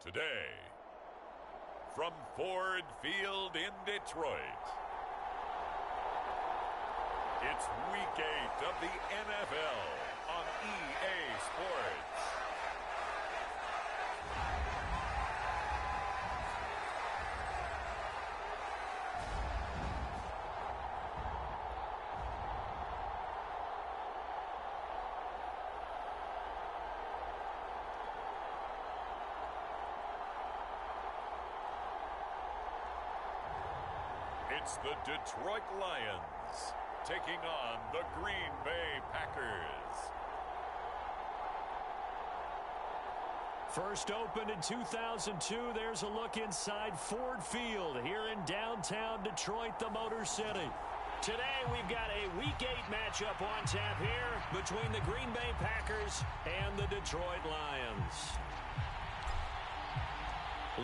Today, from Ford Field in Detroit, it's Week 8 of the NFL on EA Sports. It's the Detroit Lions taking on the Green Bay Packers. First opened in 2002, there's a look inside Ford Field here in downtown Detroit, the Motor City. Today we've got a Week 8 matchup on tap here between the Green Bay Packers and the Detroit Lions.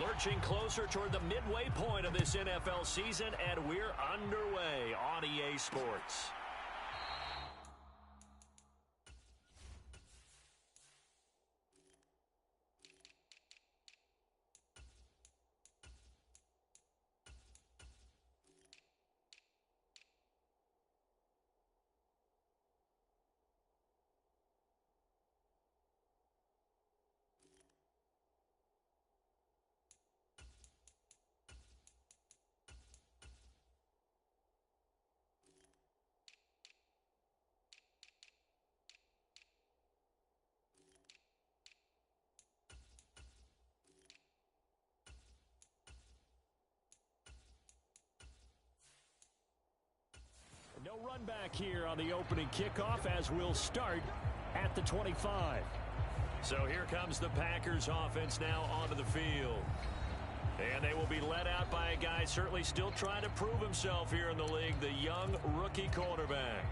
Lurching closer toward the midway point of this NFL season, and we're underway on EA Sports. No run back here on the opening kickoff as we'll start at the 25. So here comes the Packers offense now onto the field. And they will be led out by a guy certainly still trying to prove himself here in the league, the young rookie quarterback.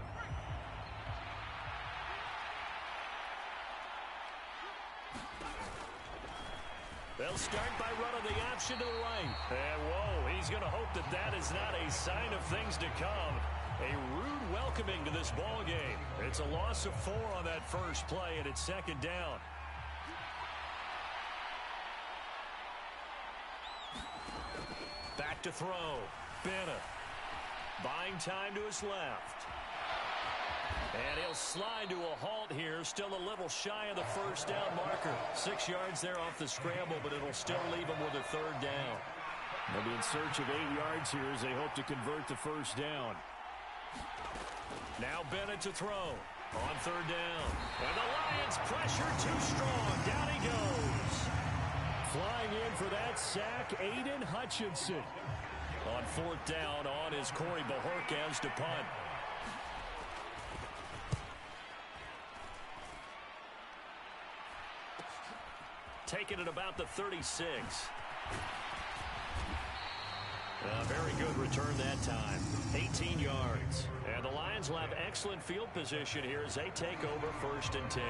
They'll start by running the option to the right. And whoa, he's going to hope that that is not a sign of things to come. A rude welcoming to this ball game. It's a loss of 4 on that first play, and it's second down. Back to throw. Bennett. Buying time to his left. And he'll slide to a halt here. Still a little shy of the first down marker. 6 yards there off the scramble, but it'll still leave him with a third down. They'll be in search of 8 yards here as they hope to convert the first down. Now Bennett to throw on third down. And the Lions pressure too strong. Down he goes. Flying in for that sack, Aiden Hutchinson. On fourth down on is Corey Bojorquez to punt. Taking it about the 36. A very good return that time. 18 yards. And the Lions will have excellent field position here as they take over 1st and 10.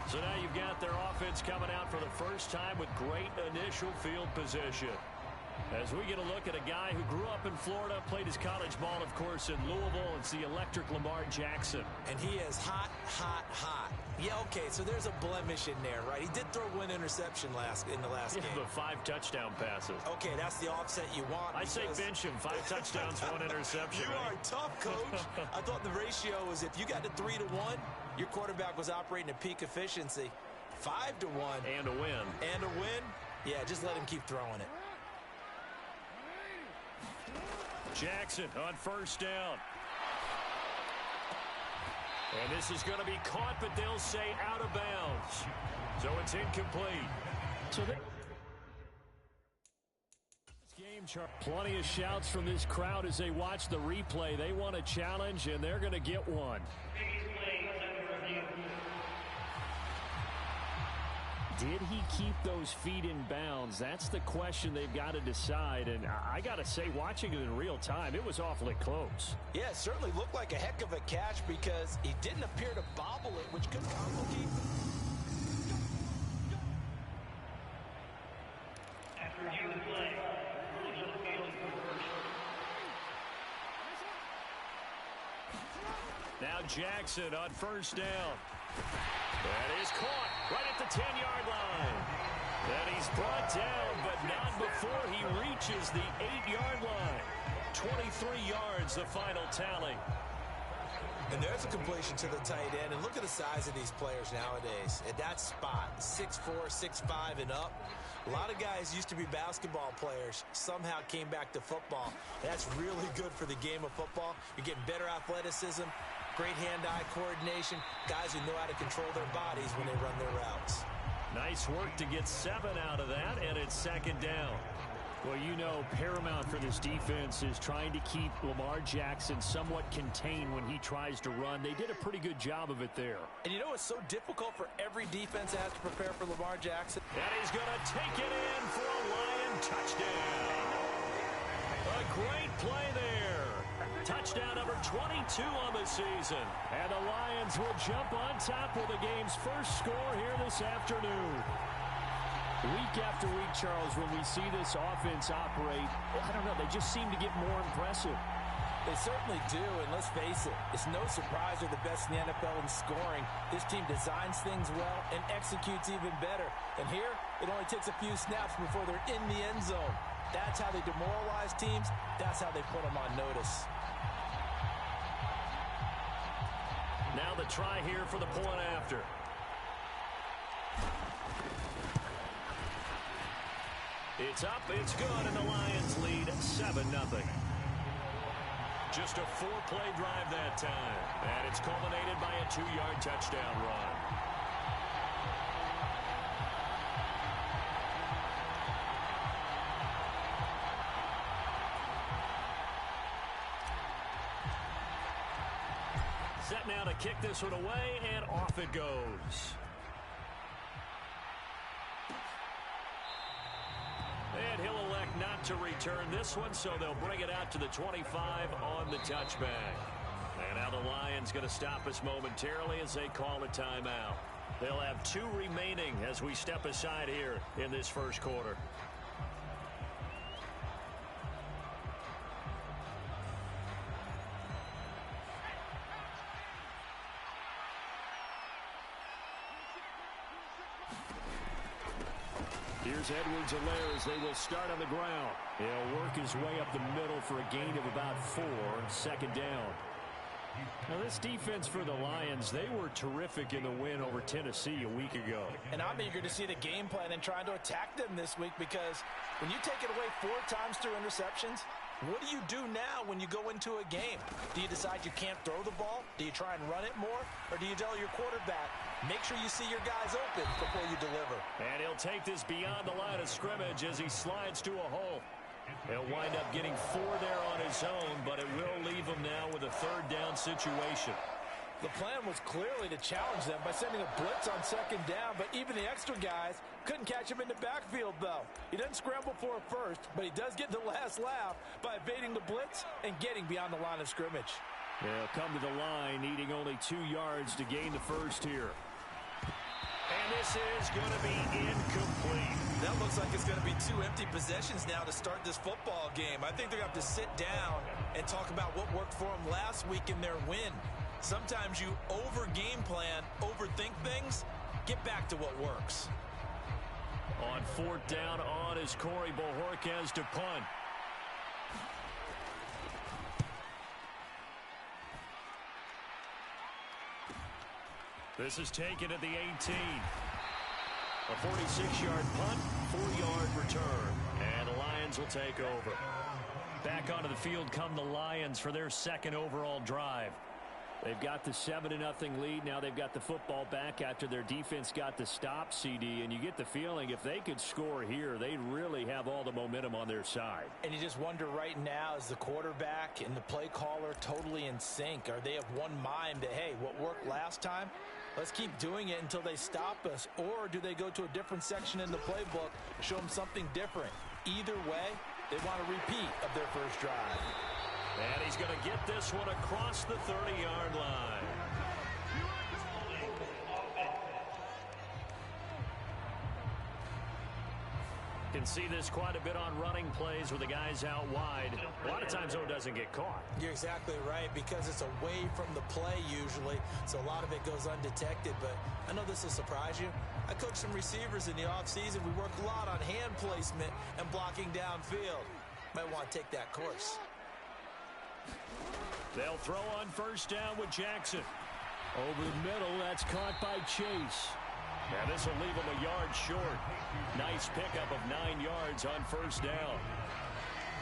So now you've got their offense coming out for the first time with great initial field position. As we get a look at a guy who grew up in Florida, played his college ball, of course, in Louisville. It's the electric Lamar Jackson. And he is hot, hot, hot. Yeah, okay, so there's a blemish in there, right? He did throw one interception in the last game. But 5 touchdown passes. Okay, that's the offset you want. I say bench him. 5 touchdowns, 1 interception. You are tough, Coach. I thought the ratio was if you got to 3-to-1, your quarterback was operating at peak efficiency. 5-to-1. And a win. And a win? Yeah, just let him keep throwing it. Jackson on first down. And this is going to be caught, but they'll say out of bounds. So it's incomplete. So this game, plenty of shouts from this crowd as they watch the replay. They want a challenge, and they're going to get one. Did he keep those feet in bounds? That's the question they've got to decide. And I got to say, watching it in real time, it was awfully close. Yeah, it certainly looked like a heck of a catch because he didn't appear to bobble it, which could complicate. After the play, now Jackson on first down. That is caught right at the 10-yard line. And he's brought down, but not before he reaches the 8-yard line. 23 yards, the final tally. And there's a completion to the tight end. And look at the size of these players nowadays. At that spot, 6'4", 6'5", and up. A lot of guys used to be basketball players, somehow came back to football. That's really good for the game of football. You're getting better athleticism, great hand-eye coordination, guys who know how to control their bodies when they run their routes. Nice work to get 7 out of that, and it's second down. Well, you know, paramount for this defense is trying to keep Lamar Jackson somewhat contained when he tries to run. They did a pretty good job of it there. And you know it's so difficult for every defense that has to prepare for Lamar Jackson? And he's going to take it in for a Lion touchdown. A great play there. Touchdown number 22 on the season. And the Lions will jump on top with the game's first score here this afternoon. Week after week, Charles, when we see this offense operate, I don't know, they just seem to get more impressive. They certainly do, and let's face it, it's no surprise they're the best in the NFL in scoring. This team designs things well and executes even better. And here, it only takes a few snaps before they're in the end zone. That's how they demoralize teams. That's how they put them on notice. Now the try here for the point after. It's up, it's good, and the Lions lead 7-0. Just a 4-play drive that time, and it's culminated by a 2-yard touchdown run. Set now to kick this one away, and off it goes. And he'll elect not to return this one, so they'll bring it out to the 25 on the touchback. And now the Lions going to stop us momentarily as they call a timeout. They'll have 2 remaining as we step aside here in this first quarter. Here's Edwards-Helaire as they will start on the ground. He'll work his way up the middle for a gain of about 4, second down. Now this defense for the Lions, they were terrific in the win over Tennessee a week ago. And I'm eager to see the game plan and trying to attack them this week, because when you take it away 4 times through interceptions, what do you do now when you go into a game? Do you decide you can't throw the ball? Do you try and run it more? Or do you tell your quarterback, make sure you see your guys open before you deliver? And he'll take this beyond the line of scrimmage as he slides to a hole. He'll wind up getting 4 there on his own, but it will leave him now with a 3rd down situation. The plan was clearly to challenge them by sending a blitz on second down, but even the extra guys couldn't catch him in the backfield, though. He doesn't scramble for a first, but he does get the last laugh by evading the blitz and getting beyond the line of scrimmage. They'll come to the line, needing only 2 yards to gain the first here. And this is going to be incomplete. That looks like it's going to be 2 empty possessions now to start this football game. I think they're going to have to sit down and talk about what worked for them last week in their win. Sometimes you over-game plan, overthink things. Get back to what works. On 4th down on is Corey Bojorquez to punt. This is taken at the 18. A 46-yard punt, 4-yard return. And the Lions will take over. Back onto the field come the Lions for their 2nd overall drive. They've got the 7-0 lead. Now they've got the football back after their defense got the stop, CD. And you get the feeling if they could score here, they really have all the momentum on their side. And you just wonder right now, is the quarterback and the play caller totally in sync? Are they of one mind that, hey, what worked last time, let's keep doing it until they stop us? Or do they go to a different section in the playbook to show them something different? Either way, they want a repeat of their first drive. And he's going to get this one across the 30-yard line. Can see this quite a bit on running plays with the guys out wide. A lot of times, though, it doesn't get caught. You're exactly right, because it's away from the play usually, so a lot of it goes undetected. But I know this will surprise you. I coach some receivers in the offseason. We work a lot on hand placement and blocking downfield. Might want to take that course. They'll throw on first down with Jackson. Over the middle, that's caught by Chase. And this will leave him a yard short. Nice pickup of 9 yards on first down.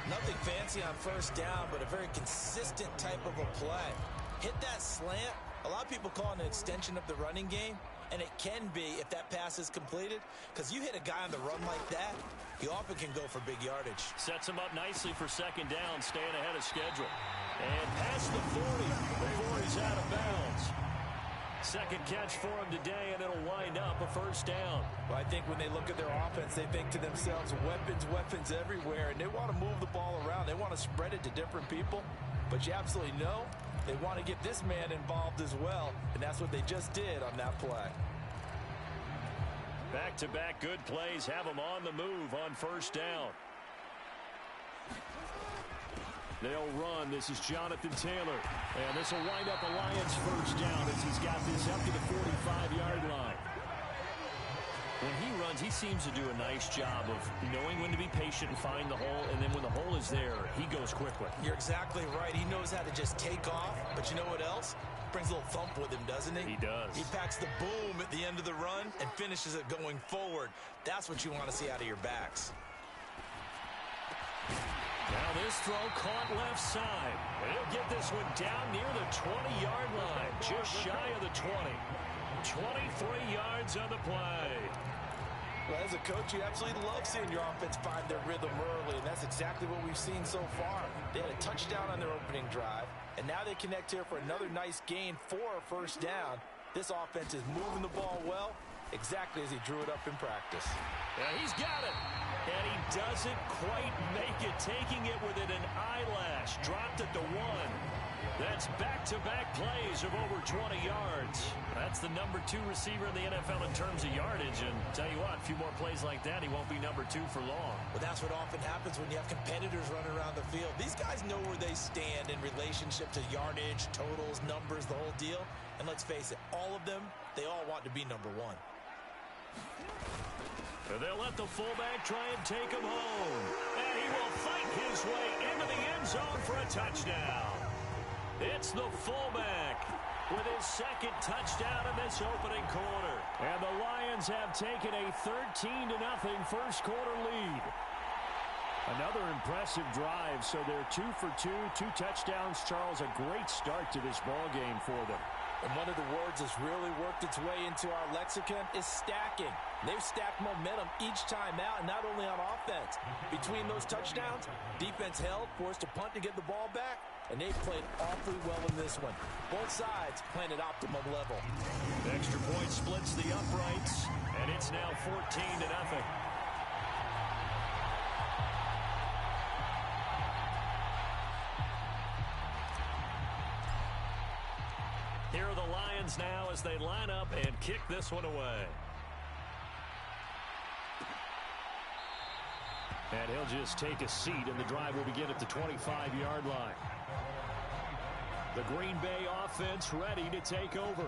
Nothing fancy on first down, but a very consistent type of a play. Hit that slant. A lot of people call it an extension of the running game, and it can be if that pass is completed, because you hit a guy on the run like that, he often can go for big yardage. Sets him up nicely for second down, staying ahead of schedule. And past the 40 before he's out of bounds. Second catch for him today, and it'll wind up a first down. Well, I think when they look at their offense, they think to themselves, weapons everywhere, and they want to move the ball around. They want to spread it to different people, but you absolutely know they want to get this man involved as well, and that's what they just did on that play. Back-to-back good plays have him on the move on first down. They'll run. This is Jonathan Taylor. And this will wind up a Lions first down as he's got this up to the 45-yard line. When he runs, he seems to do a nice job of knowing when to be patient and find the hole, and then when the hole is there, he goes quickly. You're exactly right. He knows how to just take off, but you know what else? Brings a little thump with him, doesn't he? He does. He packs the boom at the end of the run and finishes it going forward. That's what you want to see out of your backs. Now this throw caught left side. And he'll get this one down near the 20-yard line, just shy of the 20. 23 yards on the play. Well, as a coach, you absolutely love seeing your offense find their rhythm early, and that's exactly what we've seen so far. They had a touchdown on their opening drive, and now they connect here for another nice gain for a first down. This offense is moving the ball well, exactly as he drew it up in practice. Yeah, he's got it. And he doesn't quite make it, taking it within an eyelash. Dropped at the 1. That's back-to-back plays of over 20 yards. That's the number 2 receiver in the NFL in terms of yardage. And tell you what, a few more plays like that, he won't be number 2 for long. Well, that's what often happens when you have competitors running around the field. These guys know where they stand in relationship to yardage, totals, numbers, the whole deal. And let's face it, all of them, they all want to be number 1. And they'll let the fullback try and take him home. And he will fight his way into the end zone for a touchdown. It's the fullback with his second touchdown in this opening quarter. And the Lions have taken a 13-0 first quarter lead. Another impressive drive, so they're 2 for 2, 2 touchdowns. Charles, a great start to this ball game for them. And one of the words that's really worked its way into our lexicon is stacking. They've stacked momentum each time out, and not only on offense. Between those touchdowns, defense held, forced a punt to get the ball back, and they've played awfully well in this one. Both sides playing at optimum level. The extra point splits the uprights, and it's now 14-0. Here are the Lions now as they line up and kick this one away. And he'll just take a seat, and the drive will begin at the 25-yard line. The Green Bay offense ready to take over.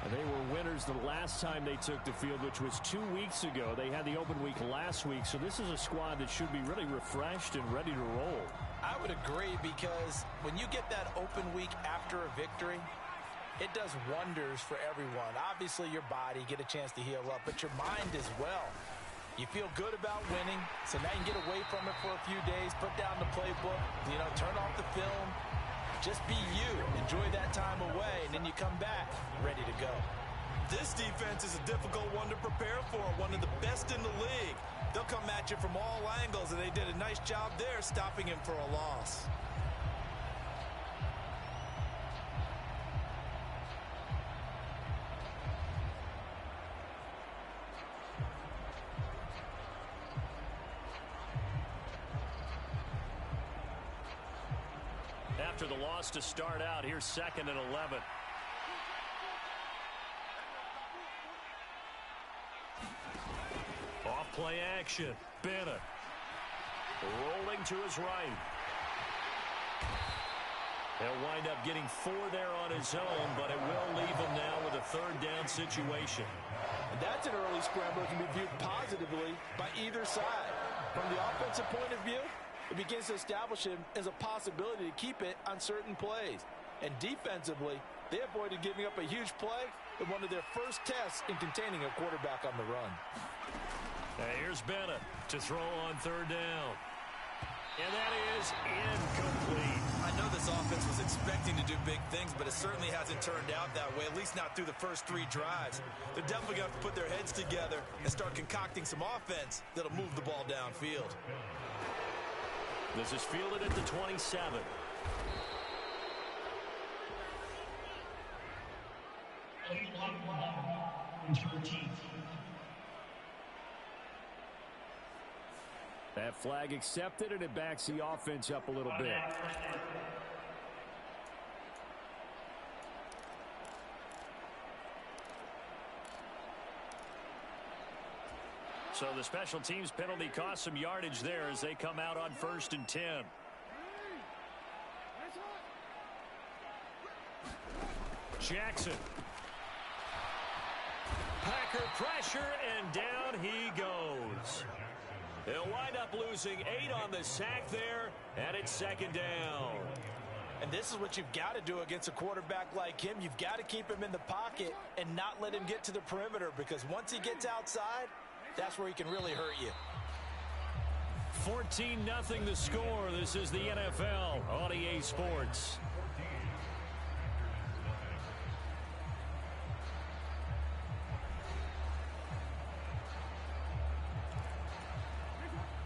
And they were winners the last time they took the field, which was 2 weeks ago. They had the open week last week, so this is a squad that should be really refreshed and ready to roll. I would agree, because when you get that open week after a victory, it does wonders for everyone. Obviously, your body, get a chance to heal up, but your mind as well. You feel good about winning, so now you can get away from it for a few days, put down the playbook, turn off the film. Just be you. Enjoy that time away, and then you come back ready to go. This defense is a difficult one to prepare for, one of the best in the league. They'll come at you from all angles, and they did a nice job there stopping him for a loss. After the loss to start out, here's 2nd and 11. Off Play action. Bennett rolling to his right. He'll wind up getting 4 there on his own, but it will leave him now with a third down situation. And that's an early scramble that can be viewed positively by either side. From the offensive point of view, it begins to establish him as a possibility to keep it on certain plays. And defensively, they avoided giving up a huge play in one of their first tests in containing a quarterback on the run. Now here's Bennett to throw on third down. And that is incomplete. I know this offense was expecting to do big things, but it certainly hasn't turned out that way, at least not through the first 3 drives. They're definitely going to have to put their heads together and start concocting some offense that'll move the ball downfield. This is fielded at the 27. That flag accepted, and it backs the offense up a little bit. So the special teams penalty cost some yardage there as they come out on 1st and 10. Jackson. Packer pressure, and down he goes. They'll wind up losing 8 on the sack there, and it's 2nd down. And this is what you've got to do against a quarterback like him. You've got to keep him in the pocket and not let him get to the perimeter, because once he gets outside, that's where he can really hurt you. 14-0 the score. This is the NFL on EA Sports.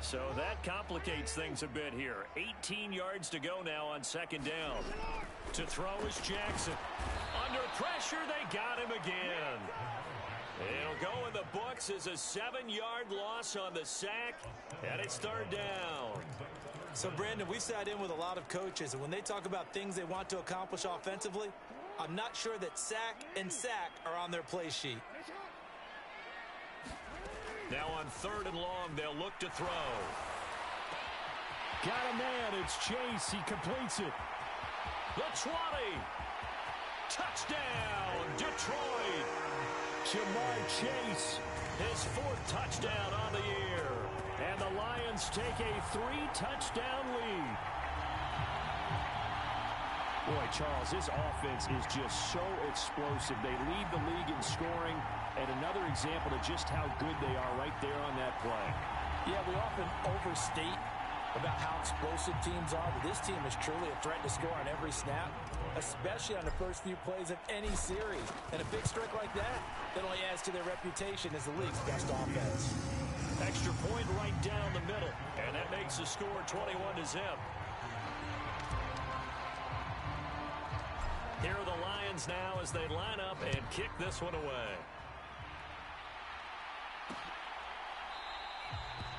So that complicates things a bit here. 18 yards to go now on 2nd down. To throw is Jackson. Under pressure, they got him again. It'll go in the books as a 7-yard loss on the sack, and it's 3rd down. So, Brandon, we sat in with a lot of coaches, and when they talk about things they want to accomplish offensively, I'm not sure that sack and sack are on their play sheet. Now on 3rd and long, they'll look to throw. Got a man. It's Chase. He completes it. The 20. Touchdown, Detroit. Ja'Marr Chase. His 4th touchdown on the year. And the Lions take a 3-touchdown lead. Boy, Charles, this offense is just so explosive. They lead the league in scoring, and another example of just how good they are right there on that play. Yeah, we often overstate about how explosive teams are, but this team is truly a threat to score on every snap, especially on the first few plays of any series. And a big strike like that only adds to their reputation as the league's best offense. Extra point right down the middle, and that makes the score 21-0. Here are the Lions now as they line up and kick this one away.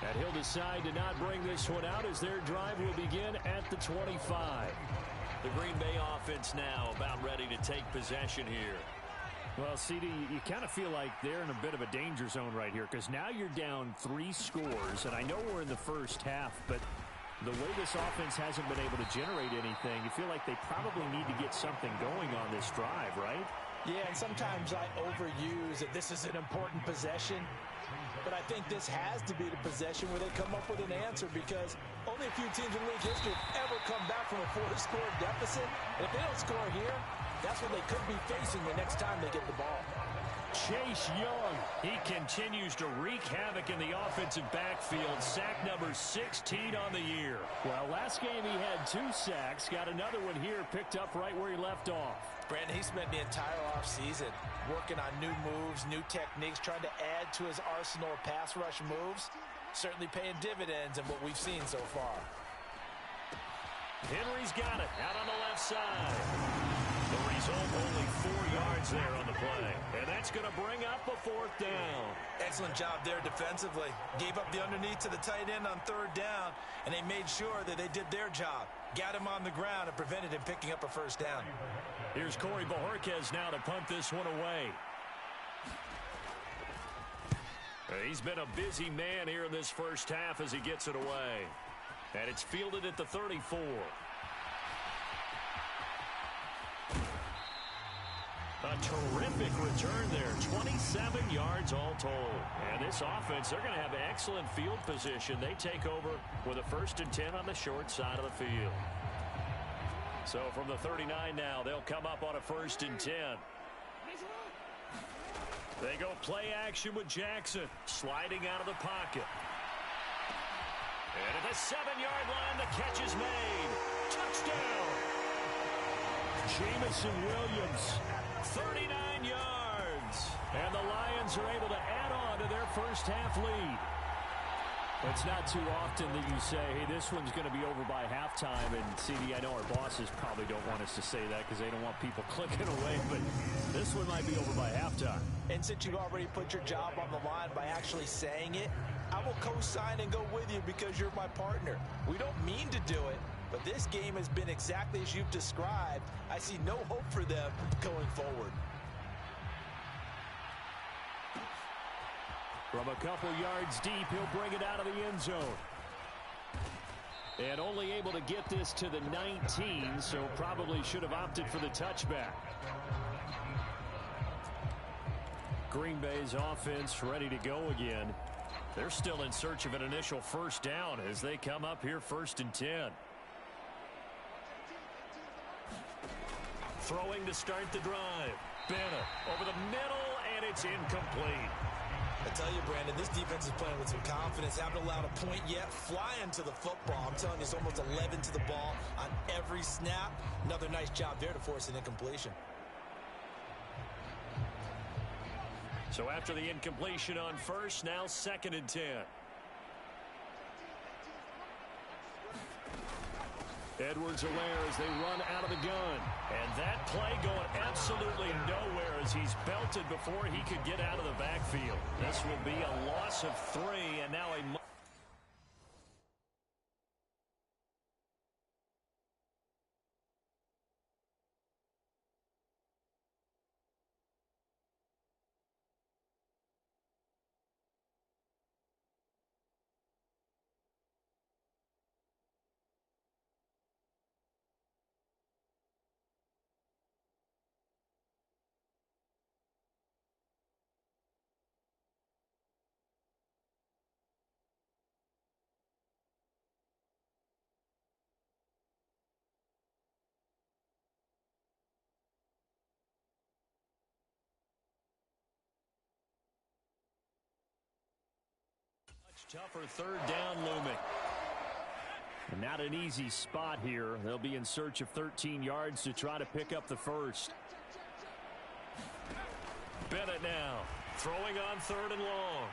And he'll decide to not bring this one out as their drive will begin at the 25. The Green Bay offense now about ready to take possession here. Well, CD, you kind of feel like they're in a bit of a danger zone right here, because now you're down 3 scores, and I know we're in the first half, but the way this offense hasn't been able to generate anything, you feel like they probably need to get something going on this drive, right? Yeah, and sometimes I overuse that this is an important possession, but I think this has to be the possession where they come up with an answer, because only a few teams in league history have ever come back from a 4-score deficit, and if they don't score here, that's what they could be facing the next time they get the ball. Chase Young. He continues to wreak havoc in the offensive backfield. Sack number 16 on the year. Well, last game he had 2 sacks. Got another one here picked up right where he left off. Brandon, he spent the entire offseason working on new moves, new techniques, trying to add to his arsenal of pass rush moves. Certainly paying dividends in what we've seen so far. Henry's got it out on the left side. The result, only 4 yards there on the play. And that's going to bring up a 4th down. Excellent job there defensively. Gave up the underneath to the tight end on 3rd down, and they made sure that they did their job. Got him on the ground and prevented him picking up a 1st down. Here's Corey Bojorquez now to punt this one away. He's been a busy man here in this first half as he gets it away. And it's fielded at the 34. A terrific return there. 27 yards all told. And this offense, they're going to have excellent field position. They take over with a 1st and 10 on the short side of the field. So from the 39 now, they'll come up on a 1st and 10. They go play action with Jackson, sliding out of the pocket. And at the 7-yard line, the catch is made. Touchdown! Jamison Williams, 39 yards. And the Lions are able to add on to their first half lead. It's not too often that you say, hey, this one's going to be over by halftime. And, CD, I know our bosses probably don't want us to say that because they don't want people clicking away. But this one might be over by halftime. And since you've already put your job on the line by actually saying it, I will co-sign and go with you because you're my partner. We don't mean to do it, but this game has been exactly as you've described. I see no hope for them going forward. From a couple yards deep, he'll bring it out of the end zone. And only able to get this to the 19, so probably should have opted for the touchback. Green Bay's offense ready to go again. They're still in search of an initial first down as they come up here 1st and 10. Throwing to start the drive. Bennett over the middle, and it's incomplete. I tell you, Brandon, this defense is playing with some confidence. Haven't allowed a point yet. Flying to the football. I'm telling you, it's almost 11 to the ball on every snap. Another nice job there to force an incompletion. So after the incompletion on first, now 2nd and 10. Edwards-Helaire as they run out of the gun. And that play going absolutely nowhere as he's belted before he could get out of the backfield. This will be a loss of 3, and now a... Tougher 3rd down looming. And not an easy spot here. They'll be in search of 13 yards to try to pick up the first. Bennett now throwing on 3rd and long.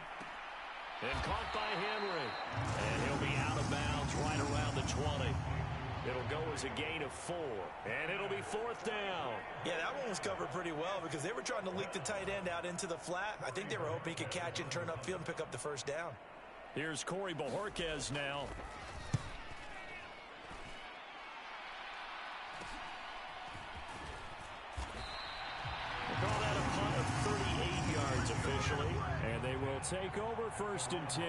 And caught by Henry. And he'll be out of bounds right around the 20. It'll go as a gain of 4. And it'll be 4th down. Yeah, that one was covered pretty well because they were trying to leak the tight end out into the flat. I think they were hoping he could catch and turn upfield and pick up the first down. Here's Corey Bojorquez now. We'll call that a punt of 38 yards officially. And they will take over 1st and 10.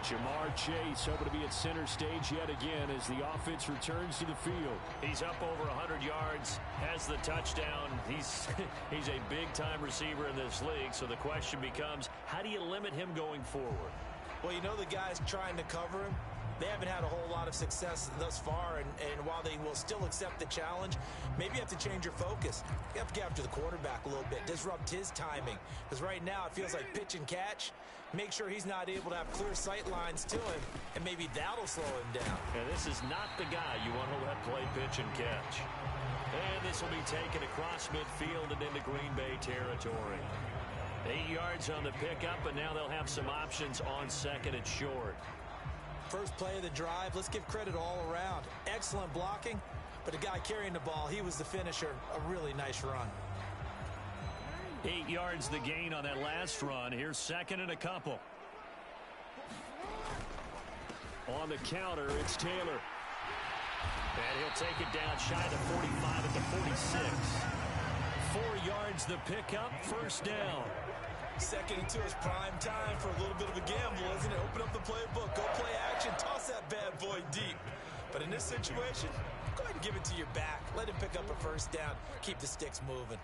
Jamar Chase hoping to be at center stage yet again as the offense returns to the field. He's up over 100 yards, has the touchdown. He's a big-time receiver in this league, so the question becomes, how do you limit him going forward? Well, you know the guys trying to cover him, they haven't had a whole lot of success thus far, and while they will still accept the challenge, maybe you have to change your focus. You have to get after the quarterback a little bit, disrupt his timing, because right now it feels like pitch and catch. Make sure he's not able to have clear sight lines to him, and maybe that'll slow him down. And this is not the guy you want to let play pitch and catch. And this will be taken across midfield and into Green Bay territory. 8 yards on the pickup, and now they'll have some options on 2nd and short. First play of the drive, let's give credit all around. Excellent blocking, but the guy carrying the ball, he was the finisher. A really nice run. 8 yards the gain on that last run. Here's 2nd and a couple. On the counter, it's Taylor. And he'll take it down shy of 45 at the 46. 4 yards the pickup, first down. Second and 2 is prime time for a little bit of a gamble, isn't it? Open up the playbook, go play action, toss that bad boy deep. But in this situation, go ahead and give it to your back. Let him pick up a first down. Keep the sticks moving.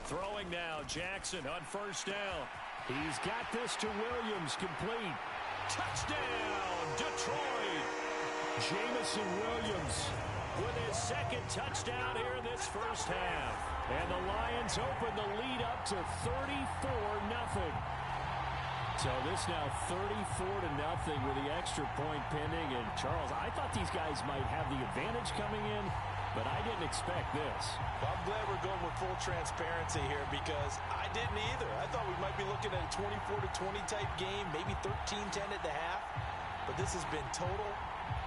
Throwing now, Jackson on first down. He's got this to Williams, complete. Touchdown, Detroit. Jameson Williams with his second touchdown here in this first half. And the Lions open the lead up to 34-0. So this now 34-0 with the extra point pending. And Charles, I thought these guys might have the advantage coming in, but I didn't expect this. Well, I'm glad we're going with full transparency here because I didn't either. I thought we might be looking at a 24-20 type game, maybe 13-10 at the half. But this has been total,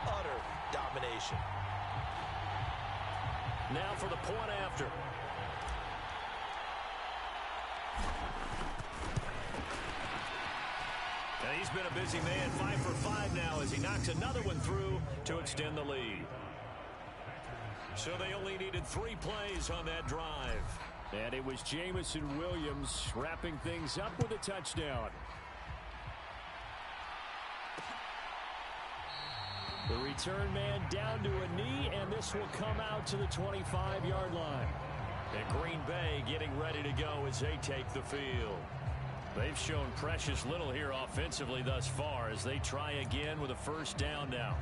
utter domination. Now for the point after. And he's been a busy man, 5 for 5 now as he knocks another one through to extend the lead. So they only needed 3 plays on that drive. And it was Jameson Williams wrapping things up with a touchdown. The return man down to a knee, and this will come out to the 25-yard line. And Green Bay getting ready to go as they take the field. They've shown precious little here offensively thus far as they try again with a first down now.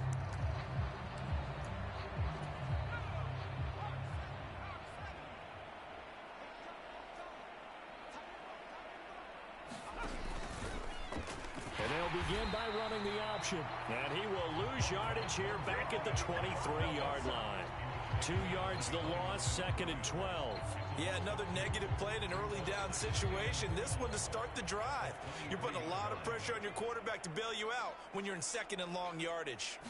And they'll begin by running the option. And he will lose yardage here back at the 23-yard line. 2 yards the loss, second and 12. Yeah, another negative play in an early down situation. This one to start the drive. You're putting a lot of pressure on your quarterback to bail you out when you're in second and long yardage.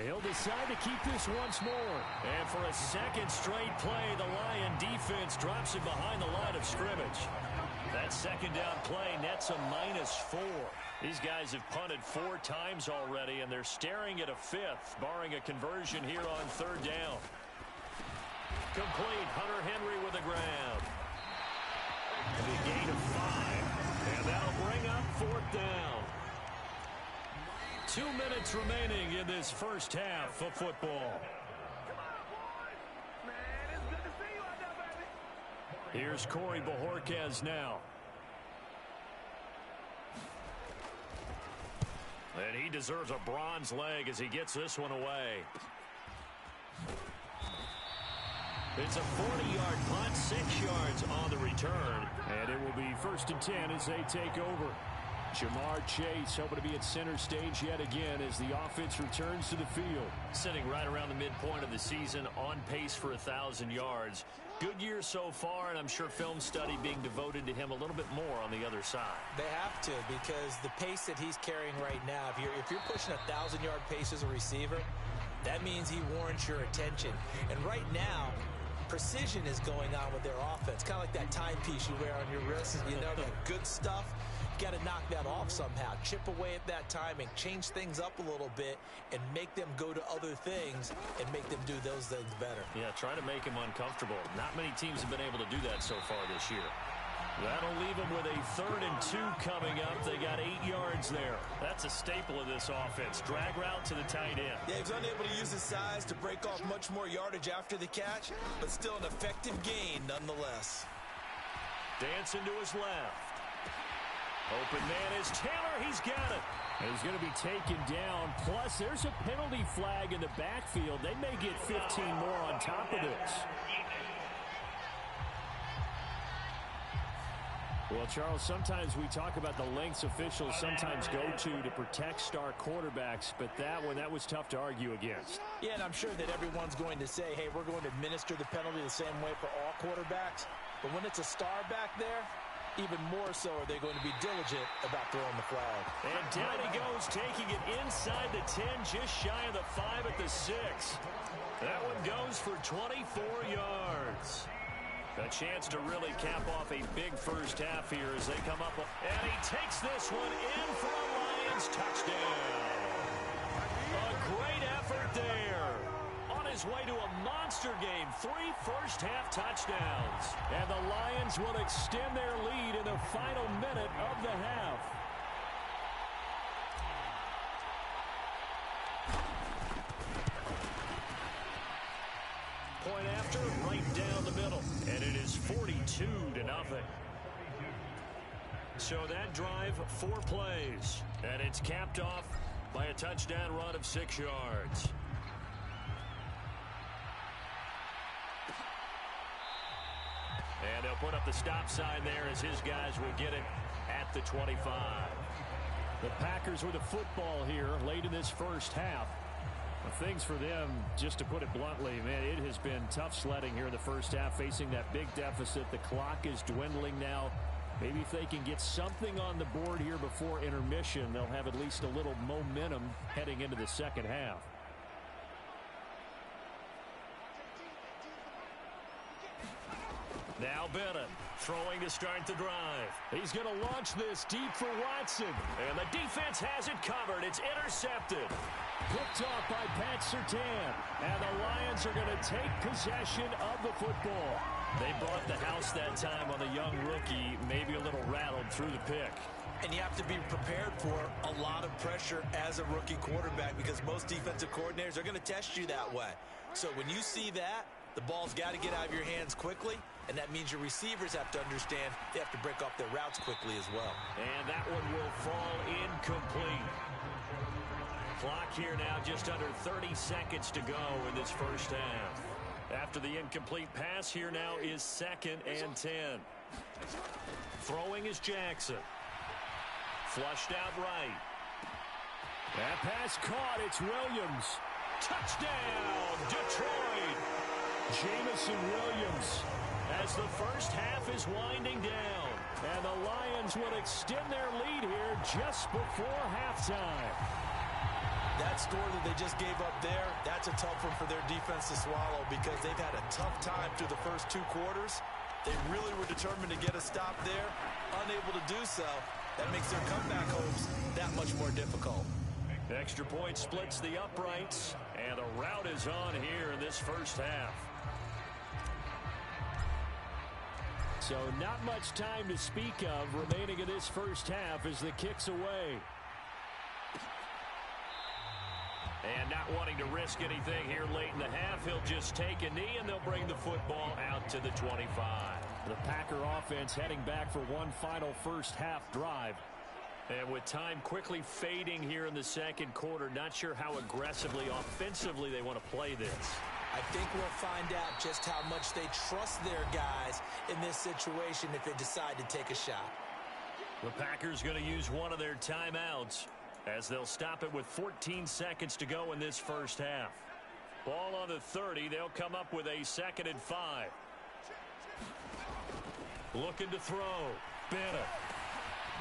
He'll decide to keep this once more. And for a second straight play, the Lion defense drops it behind the line of scrimmage. That second down play nets a -4. These guys have punted 4 times already, and they're staring at a 5th, barring a conversion here on third down. Complete. Hunter Henry with a grab. And a gain of 5. And that'll bring up 4th down. 2 minutes remaining in this first half of football. Here's Corey Bojorquez now. And he deserves a bronze leg as he gets this one away. It's a 40-yard punt, 6 yards on the return. And it will be 1st and 10 as they take over. Jamar Chase hoping to be at center stage yet again as the offense returns to the field. Sitting right around the midpoint of the season, on pace for 1,000 yards. Good year so far, and I'm sure film study being devoted to him a little bit more on the other side. They have to, because the pace that he's carrying right now, if you're pushing a 1,000-yard pace as a receiver, that means he warrants your attention. And right now, precision is going on with their offense, kind of like that timepiece you wear on your wrist. You know, that good stuff. Got to knock that off somehow. Chip away at that timing, change things up a little bit, and make them go to other things and make them do those things better. Yeah, try to make him uncomfortable. Not many teams have been able to do that so far this year. That'll leave them with a 3rd and 2 coming up. They got 8 yards there. That's a staple of this offense. Drag route to the tight end. Yeah, he's unable to use his size to break off much more yardage after the catch, but still an effective gain nonetheless. Dancing to his left. Open man is Taylor. He's got it. He's going to be taken down. Plus, there's a penalty flag in the backfield. They may get 15 more on top of this. Well, Charles, sometimes we talk about the lengths officials sometimes go to protect star quarterbacks, but that one, that was tough to argue against. Yeah, and I'm sure that everyone's going to say, hey, we're going to administer the penalty the same way for all quarterbacks. But when it's a star back there, even more so are they going to be diligent about throwing the flag. And down he goes, taking it inside the 10, just shy of the 5 at the 6. That one goes for 24 yards. A chance to really cap off a big first half here as they come up. And he takes this one in for a Lions touchdown. A great effort there. his way to a monster game. 3 first-half touchdowns. And the Lions will extend their lead in the final minute of the half. Point after, right down the middle. And it is 42-0. So that drive, 4 plays. And it's capped off by a touchdown run of 6 yards. And they'll put up the stop sign there as his guys will get it at the 25. The Packers with the football here late in this first half. Things for them, just to put it bluntly, man, it has been tough sledding here in the first half, facing that big deficit. The clock is dwindling now. Maybe if they can get something on the board here before intermission, they'll have at least a little momentum heading into the second half. Now Bennett throwing to start the drive. He's going to launch this deep for Watson. And the defense has it covered. It's intercepted. Picked off by Pat Surtain. And the Lions are going to take possession of the football. They bought the house that time on the young rookie, maybe a little rattled through the pick. And you have to be prepared for a lot of pressure as a rookie quarterback because most defensive coordinators are going to test you that way. So when you see that, the ball's got to get out of your hands quickly, and that means your receivers have to understand they have to break off their routes quickly as well. And that one will fall incomplete. Clock here now just under 30 seconds to go in this first half. After the incomplete pass, here now is 2nd and 10. Throwing is Jackson. Flushed out right. That pass caught. It's Williams. Touchdown, Detroit. Jamison Williams. As the first half is winding down. And the Lions will extend their lead here just before halftime. That score that they just gave up there, that's a tough one for their defense to swallow because they've had a tough time through the first 2 quarters. They really were determined to get a stop there, unable to do so. That makes their comeback hopes that much more difficult. Extra point splits the uprights, and the rout is on here in this first half. So not much time to speak of remaining in this first half as the kick's away. And not wanting to risk anything here late in the half, he'll just take a knee, and they'll bring the football out to the 25. The Packer offense heading back for one final first half drive. And with time quickly fading here in the second quarter, not sure how aggressively, offensively they want to play this. I think we'll find out just how much they trust their guys in this situation if they decide to take a shot. The Packers going to use one of their timeouts as they'll stop it with 14 seconds to go in this first half. Ball on the 30. They'll come up with a 2nd and 5. Looking to throw. Bennett.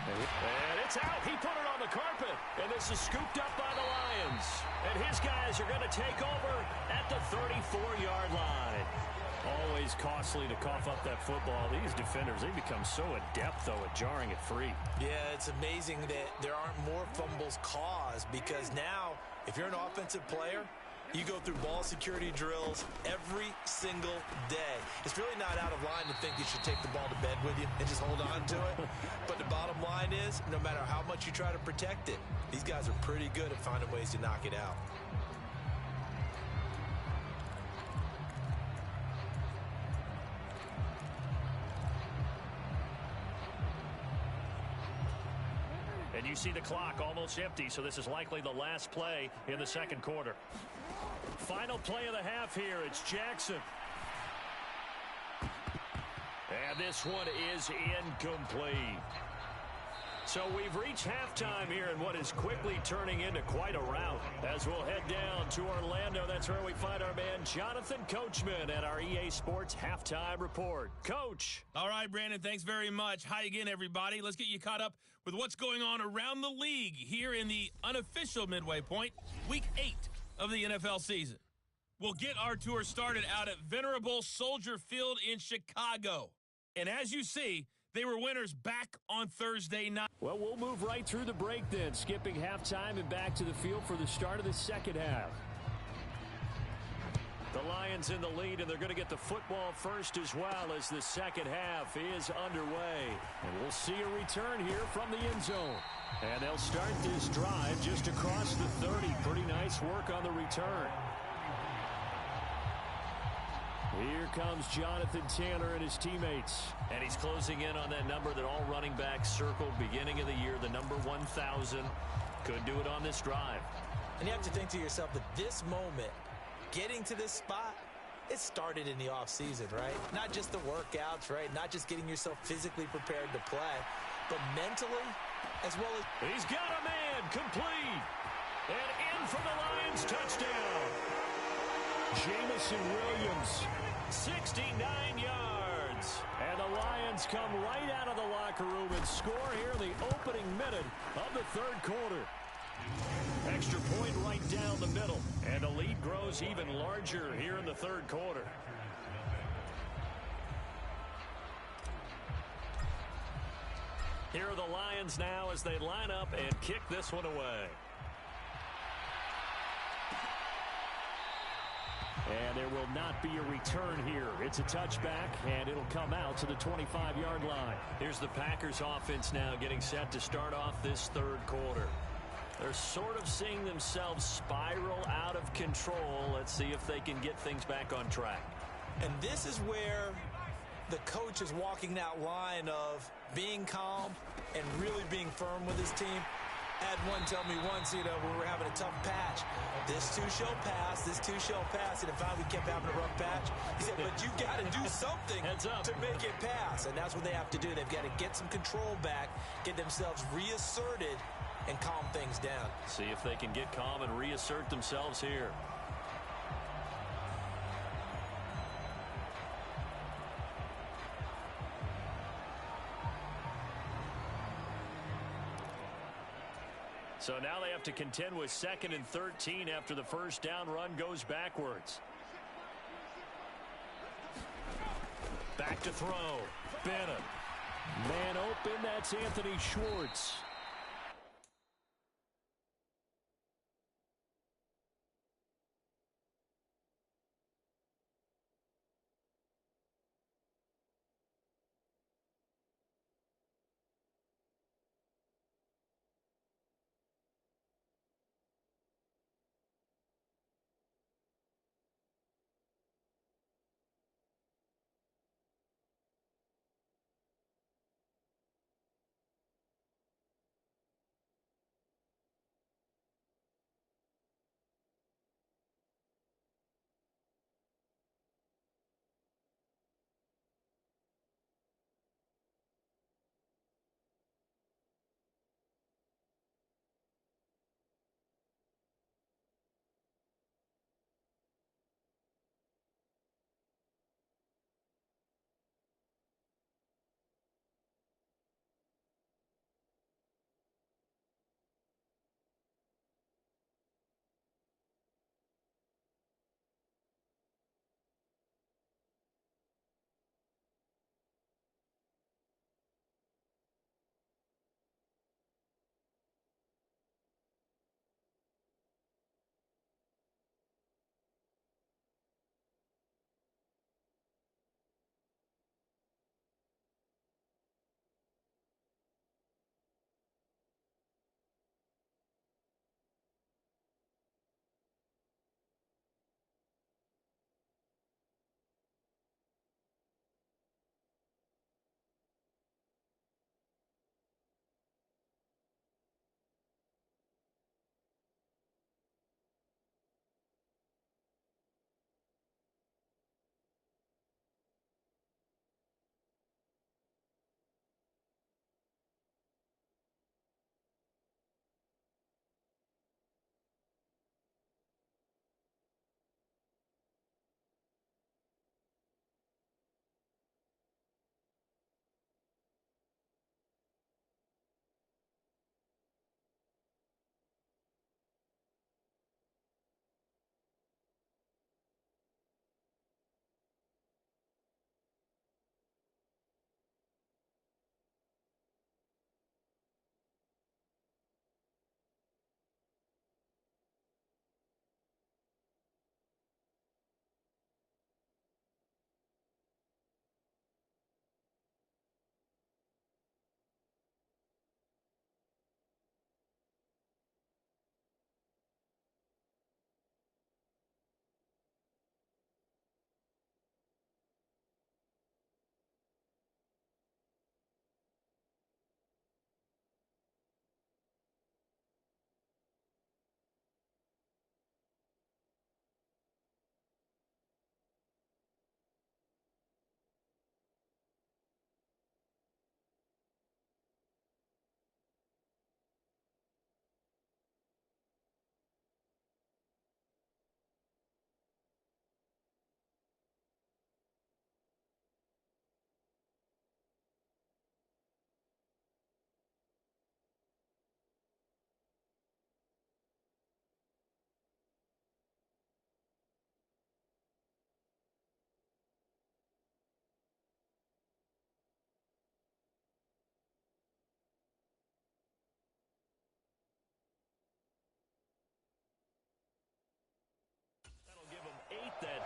And it's out. He put it on the carpet. And this is scooped up by the Lions. And his guys are going to take over at the 34-yard line. Always costly to cough up that football. These defenders, they become so adept, though, at jarring it free. Yeah, it's amazing that there aren't more fumbles caused because now, if you're an offensive player, you go through ball security drills every single day. It's really not out of line to think you should take the ball to bed with you and just hold on to it. But the bottom line is, no matter how much you try to protect it, these guys are pretty good at finding ways to knock it out. And you see the clock almost empty, so this is likely the last play in the second quarter. Final play of the half here. It's Jackson. And this one is incomplete. So we've reached halftime here in what is quickly turning into quite a rout. As we'll head down to Orlando, that's where we find our man Jonathan Coachman at our EA Sports Halftime Report. Coach. All right, Brandon, thanks very much. Hi again, everybody. Let's get you caught up with what's going on around the league here in the unofficial midway point, Week 8 of the NFL season. We'll get our tour started out at Venerable Soldier Field in Chicago. And as you see, they were winners back on Thursday night. Well, we'll move right through the break then, skipping halftime and back to the field for the start of the second half. The Lions in the lead, and they're going to get the football first as well as the second half is underway. And we'll see a return here from the end zone. And they'll start this drive just across the 30. Pretty nice work on the return. Here comes Jonathan Taylor and his teammates. And he's closing in on that number that all running backs circled beginning of the year, the number 1,000. Could do it on this drive. And you have to think to yourself that this moment, getting to this spot, it started in the offseason, right? Not just the workouts, right? Not just getting yourself physically prepared to play, but mentally as well as... He's got a man, complete. And in for the Lions touchdown. Jamison Williams, 69 yards. And the Lions come right out of the locker room and score here in the opening minute of the third quarter. Extra point right down the middle. And the lead grows even larger here in the third quarter. Here are the Lions now as they line up and kick this one away. And there will not be a return here. It's a touchback, and it'll come out to the 25-yard line. Here's the Packers offense now getting set to start off this third quarter. They're sort of seeing themselves spiral out of control. Let's see if they can get things back on track. And this is where the coach is walking that line of being calm and really being firm with his team. I had one tell me once, when we were having a tough patch, this too shall pass, this too shall pass. And if we kept having a rough patch, he said, but you got to do something to make it pass. And that's what they have to do. They've got to get some control back, get themselves reasserted, and calm things down. See if they can get calm and reassert themselves here. So now they have to contend with 2nd and 13 after the first down run goes backwards. Back to throw. Bennett. Man open, that's Anthony Schwartz.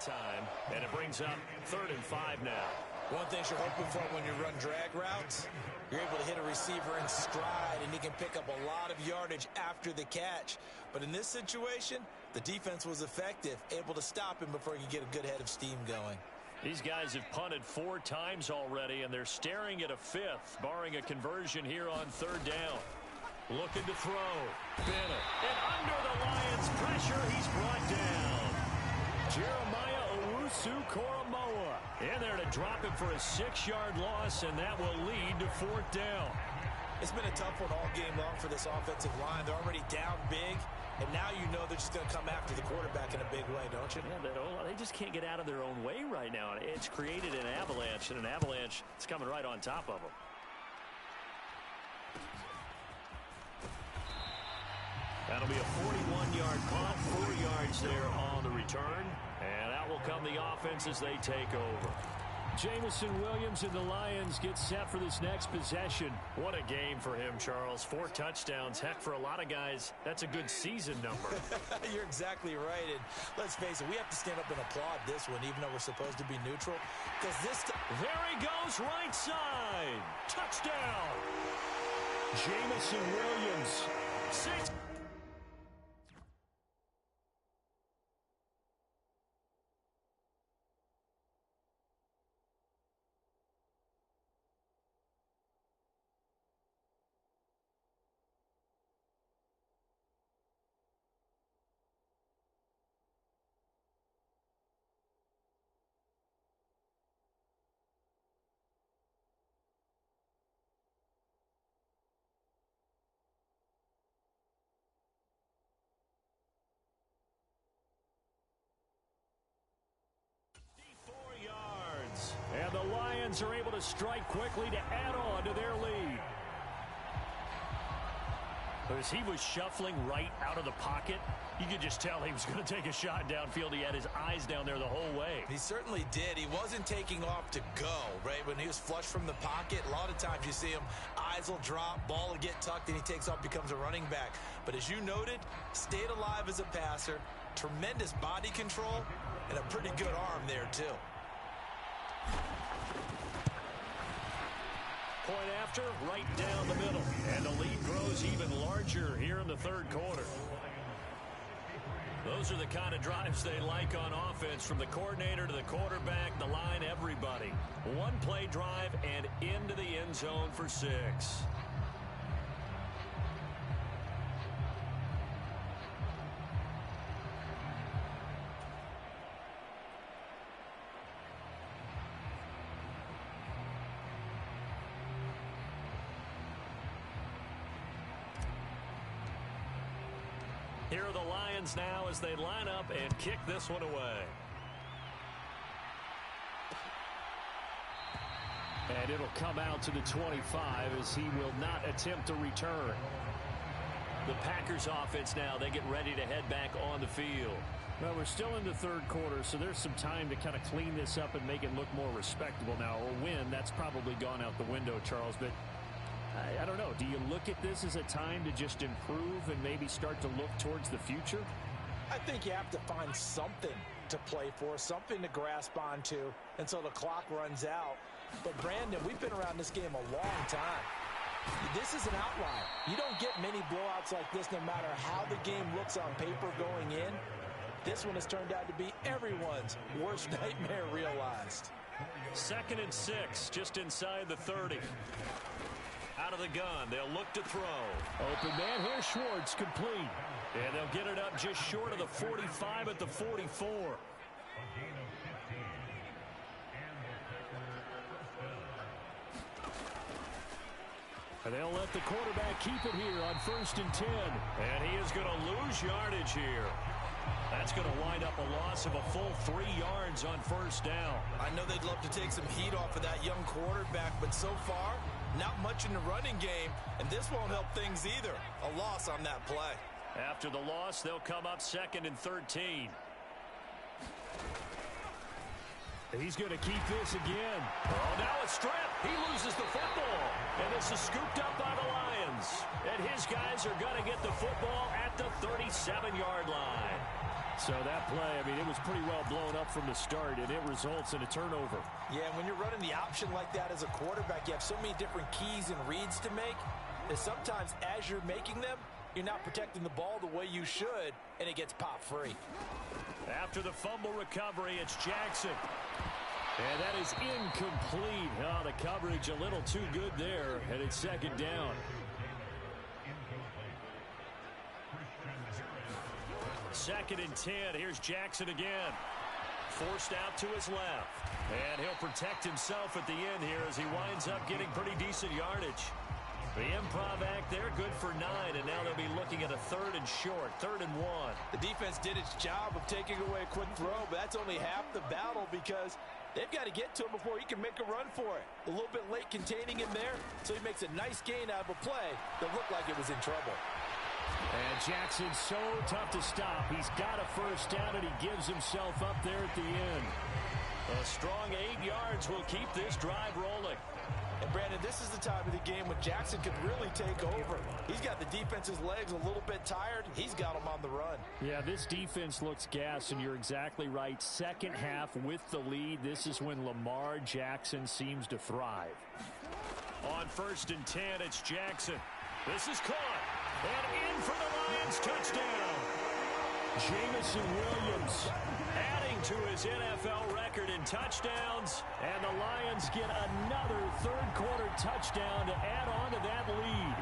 that time, and it brings up 3rd and 5 now. One thing you're hoping for when you run drag routes, you're able to hit a receiver in stride, and he can pick up a lot of yardage after the catch. But in this situation, the defense was effective, able to stop him before he could get a good head of steam going. These guys have punted 4 times already, and they're staring at a 5th, barring a conversion here on 3rd down. Looking to throw. Bennett. And under the Lions' pressure, he's brought down. Jeremiah Owusu-Koramoah in there to drop him for a 6-yard loss, and that will lead to 4th down. It's been a tough one all game long for this offensive line. They're already down big, and now you know they're just going to come after the quarterback in a big way, don't you? Yeah, they just can't get out of their own way right now. It's created an avalanche, and an avalanche is coming right on top of them. That'll be a 41-yard punt, 4 yards there on the return. And out will come the offense as they take over. Jameson Williams and the Lions get set for this next possession. What a game for him, Charles. 4 touchdowns. Heck, for a lot of guys, that's a good season number. You're exactly right. And let's face it, we have to stand up and applaud this one, even though we're supposed to be neutral. Because there he goes, right side. Touchdown. Jameson Williams. 6. And the Lions are able to strike quickly to add on to their lead. As he was shuffling right out of the pocket, you could just tell he was going to take a shot downfield. He had his eyes down there the whole way. He certainly did. He wasn't taking off to go, right? When he was flush from the pocket, a lot of times you see him, eyes will drop, ball will get tucked, and he takes off, becomes a running back. But as you noted, stayed alive as a passer, tremendous body control, and a pretty good arm there, too. Point after, right down the middle. And the lead grows even larger here in the 3rd quarter. Those are the kind of drives they like on offense, from the coordinator to the quarterback, the line, everybody. 1-play drive and into the end zone for 6. Here are the Lions now as they line up and kick this one away. And it'll come out to the 25 as he will not attempt to return. The Packers offense now, they get ready to head back on the field. Well, we're still in the 3rd quarter, so there's some time to kind of clean this up and make it look more respectable now. A win, that's probably gone out the window, Charles, but I don't know. Do you look at this as a time to just improve and maybe start to look towards the future? I think you have to find something to play for, something to grasp onto until the clock runs out. But, Brandon, we've been around this game a long time. This is an outlier. You don't get many blowouts like this no matter how the game looks on paper going in. This one has turned out to be everyone's worst nightmare realized. 2nd and 6, just inside the 30. Out of the gun, they'll look to throw. Open man here, Schwartz, complete. And they'll get it up just short of the 45 at the 44. And they'll let the quarterback keep it here on 1st and 10. And he is going to lose yardage here. That's going to wind up a loss of a full 3 yards on 1st down. I know they'd love to take some heat off of that young quarterback, but so far, not much in the running game, and this won't help things either. A loss on that play. After the loss, they'll come up 2nd and 13. He's going to keep this again. Oh, now a strip. He loses the football. And this is scooped up by the Lions. And his guys are going to get the football at the 37-yard line. So that play, I mean, it was pretty well blown up from the start, and it results in a turnover. Yeah, when you're running the option like that as a quarterback, you have so many different keys and reads to make that sometimes as you're making them, you're not protecting the ball the way you should, and it gets popped free. After the fumble recovery, it's Jackson. And that is incomplete. Oh, the coverage a little too good there, and it's second down. Second and 10. Here's Jackson again. Forced out to his left. And he'll protect himself at the end here as he winds up getting pretty decent yardage. The improv act there, good for 9, and now they'll be looking at a 3rd and short, 3rd and 1. The defense did its job of taking away a quick throw, but that's only half the battle because they've got to get to him before he can make a run for it. A little bit late containing him there, so he makes a nice gain out of a play that looked like it was in trouble. And Jackson's so tough to stop. He's got a first down, and he gives himself up there at the end. A strong 8 yards will keep this drive rolling. And, Brandon, this is the time of the game when Jackson could really take over. He's got the defense's legs a little bit tired. He's got them on the run. Yeah, this defense looks gassed, and you're exactly right. Second half with the lead, this is when Lamar Jackson seems to thrive. On 1st and 10, it's Jackson. This is caught. And in for the Lions touchdown. Jameson Williams adding to his NFL record in touchdowns. And the Lions get another third-quarter touchdown to add on to that lead.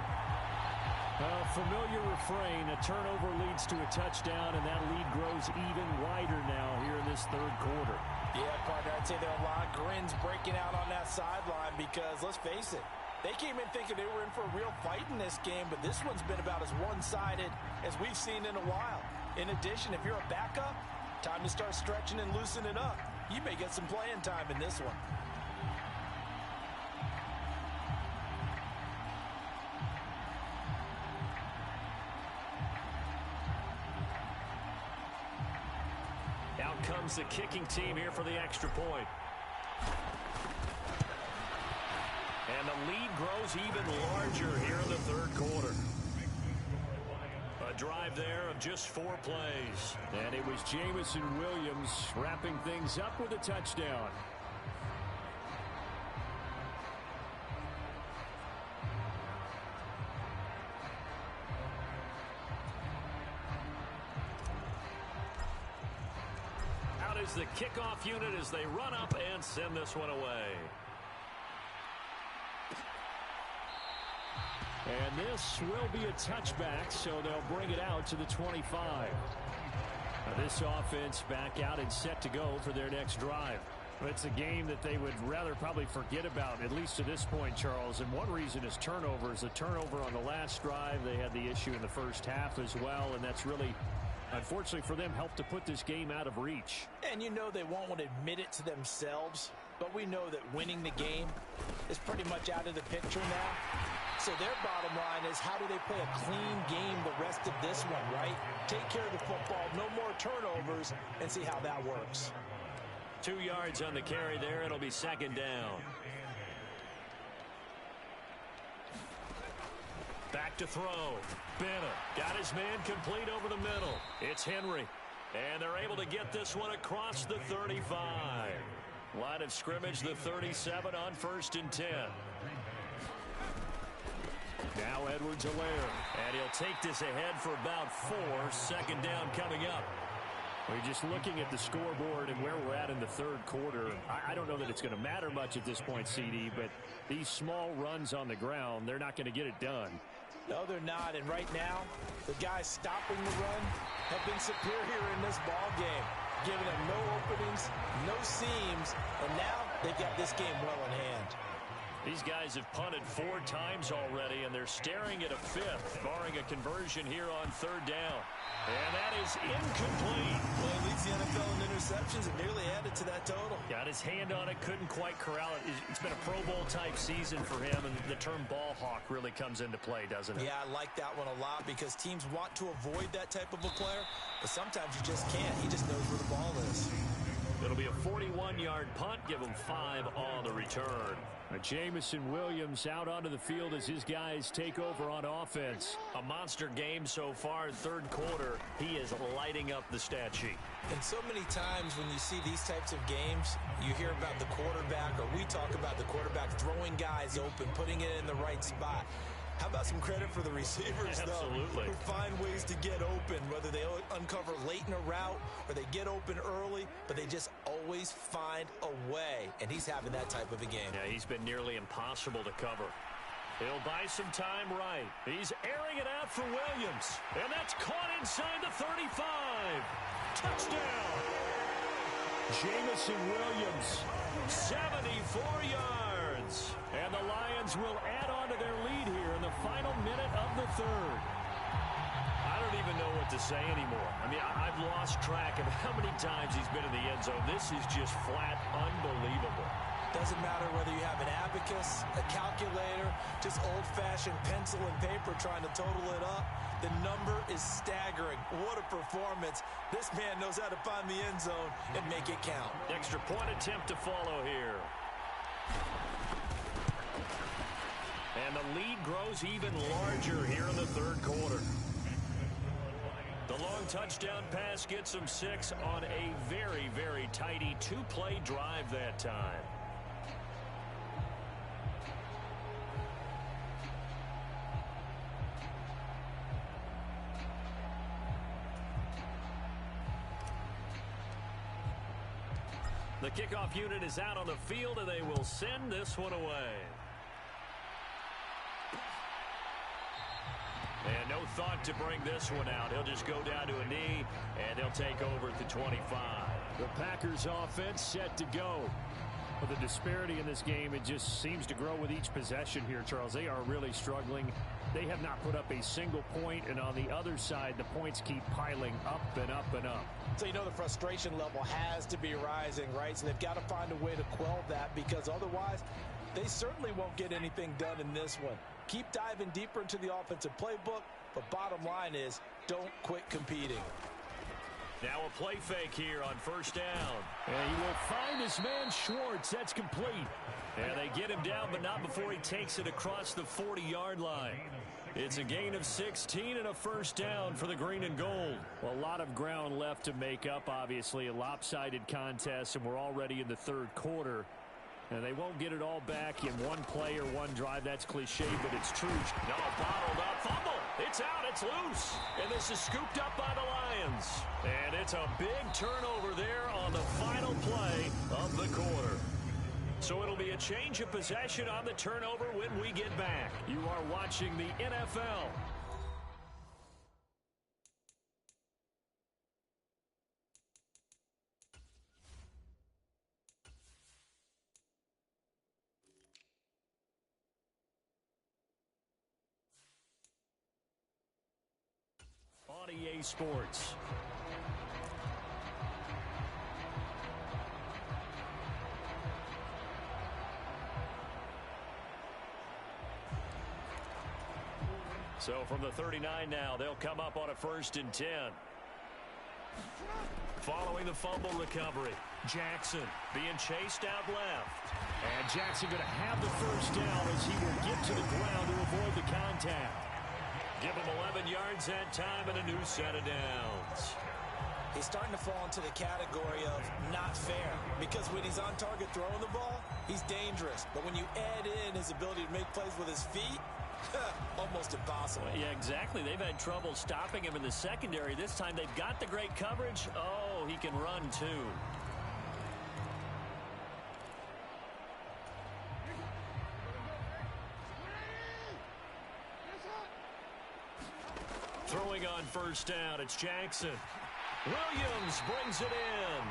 A familiar refrain, a turnover leads to a touchdown, and that lead grows even wider now here in this third quarter. Yeah, partner, I'd say there are a lot of grins breaking out on that sideline because, let's face it, they came in thinking they were in for a real fight in this game, but this one's been about as one-sided as we've seen in a while. In addition, if you're a backup, time to start stretching and loosening up. You may get some playing time in this one. Out comes the kicking team here for the extra point. And the lead grows even larger here in the third quarter. A drive there of just 4 plays. And it was Jameson Williams wrapping things up with a touchdown. Out is the kickoff unit as they run up and send this one away. And this will be a touchback, so they'll bring it out to the 25. Now this offense back out and set to go for their next drive. It's a game that they would rather probably forget about, at least to this point, Charles. And one reason is turnovers. A turnover on the last drive. They had the issue in the first half as well, and that's really, unfortunately for them, helped to put this game out of reach. And you know they won't want to admit it to themselves, but we know that winning the game is pretty much out of the picture now. So their bottom line is, how do they play a clean game the rest of this one, right? Take care of the football, no more turnovers, and see how that works. 2 yards on the carry there. It'll be second down. Back to throw. Bennett got his man complete over the middle. It's Henry. And they're able to get this one across the 35. Line of scrimmage, the 37 on 1st and 10. Now Edwards-Helaire, and he'll take this ahead for about 4. Second down coming up. We're just looking at the scoreboard and where we're at in the third quarter. I don't know that it's going to matter much at this point, CD, but these small runs on the ground, they're not going to get it done. No, they're not. And right now, the guys stopping the run have been superior in this ball game, giving them no openings, no seams, and now they've got this game well in hand. These guys have punted 4 times already, and they're staring at a 5th, barring a conversion here on 3rd down. And that is incomplete. Well, he leads the NFL in interceptions and nearly added to that total. Got his hand on it, couldn't quite corral it. It's been a Pro Bowl-type season for him, and the term ball hawk really comes into play, doesn't it? Yeah, I like that one a lot because teams want to avoid that type of a player, but sometimes you just can't. He just knows where the ball is. The It'll be a 41-yard punt. Give them 5 on the return. Jamison Williams out onto the field as his guys take over on offense. A monster game so far, third quarter. He is lighting up the stat sheet. And so many times when you see these types of games, you hear about the quarterback, or we talk about the quarterback throwing guys open, putting it in the right spot. How about some credit for the receivers, Absolutely. though, who find ways to get open, whether they uncover late in a route or they get open early, but they just always find a way. And he's having that type of a game. Yeah, he's been nearly impossible to cover. He'll buy some time right. He's airing it out for Williams. And that's caught inside the 35. Touchdown. Jamison Williams. 74 yards. And the Lions will add on to their lead here in the final minute of the third. I don't even know what to say anymore. I mean, I've lost track of how many times he's been in the end zone. This is just flat unbelievable. Doesn't matter whether you have an abacus, a calculator, just old-fashioned pencil and paper trying to total it up. The number is staggering. What a performance. This man knows how to find the end zone and make it count. Extra point attempt to follow here. And the lead grows even larger here in the third quarter. The long touchdown pass gets them 6 on a very, very tidy 2-play drive that time. The kickoff unit is out on the field, and they will send this one away. And no thought to bring this one out. He'll just go down to a knee, and they'll take over at the 25. The Packers offense set to go. But the disparity in this game, it just seems to grow with each possession here, Charles. They are really struggling. They have not put up a single point, and on the other side, the points keep piling up and up and up. So you know the frustration level has to be rising, right? So they've got to find a way to quell that, because otherwise they certainly won't get anything done in this one. Keep diving deeper into the offensive playbook, but bottom line is don't quit competing. Now a play fake here on first down. And he will find his man Schwartz. That's complete. And they get him down, but not before he takes it across the 40-yard line. It's a gain of 16 and a first down for the green and gold. Well, a lot of ground left to make up, obviously. A lopsided contest, and we're already in the third quarter. And they won't get it all back in one play or one drive. That's cliche, but it's true. No, bottled up. Fumble. It's out. It's loose. And this is scooped up by the Lions. And it's a big turnover there on the final play of the quarter. So it'll be a change of possession on the turnover when we get back. You are watching the NFL. On EA Sports. So from the 39 now, they'll come up on a 1st and 10. Following the fumble recovery, Jackson being chased out left. And Jackson going to have the first down as he will get to the ground to avoid the contact. Give him 11 yards that time and a new set of downs. He's starting to fall into the category of not fair, because when he's on target throwing the ball, he's dangerous. But when you add in his ability to make plays with his feet, almost impossible. Yeah, exactly. They've had trouble stopping him in the secondary. This time they've got the great coverage. Oh, he can run too. Throwing on first down, it's Jackson. Williams brings it in.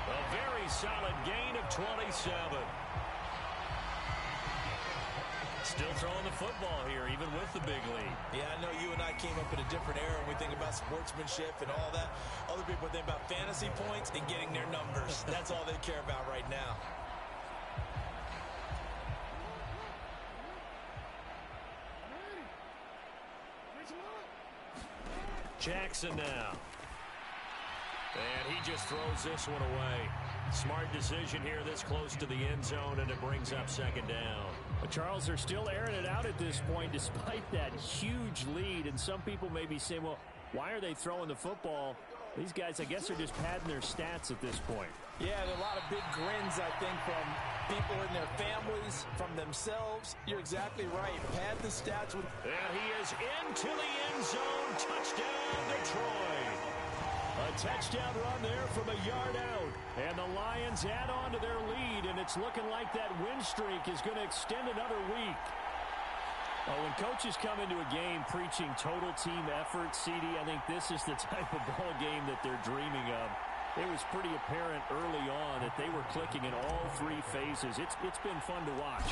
A very solid gain of 27. Still throwing the football here, even with the big lead. Yeah, I know you and I came up in a different era when we think about sportsmanship and all that. Other people think about fantasy points and getting their numbers. That's all they care about right now. Jackson now. And he just throws this one away. Smart decision here this close to the end zone, and it brings up second down. But Charles, they're still airing it out at this point despite that huge lead. And some people may be saying, well, why are they throwing the football? These guys, I guess, are just padding their stats at this point. Yeah, there are a lot of big grins, I think, from people in their families, from themselves. You're exactly right. Pad the stats. And he is into the end zone. Touchdown, Detroit. A touchdown run there from a yard out. And the Lions add on to their lead, and it's looking like that win streak is going to extend another week. Well, when coaches come into a game preaching total team effort, CD, I think this is the type of ball game that they're dreaming of. It was pretty apparent early on that they were clicking in all three phases. It's been fun to watch.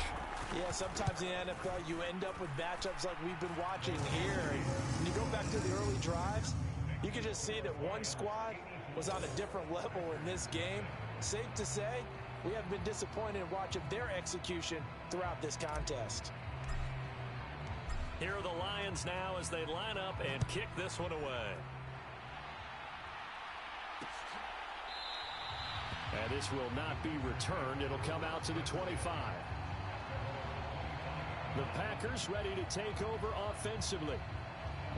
Yeah, sometimes in the NFL you end up with matchups like we've been watching here. And when you go back to the early drives, you can just see that one squad was on a different level in this game. Safe to say, we have been disappointed in watching their execution throughout this contest. Here are the Lions now as they line up and kick this one away. And this will not be returned. It'll come out to the 25. The Packers ready to take over offensively.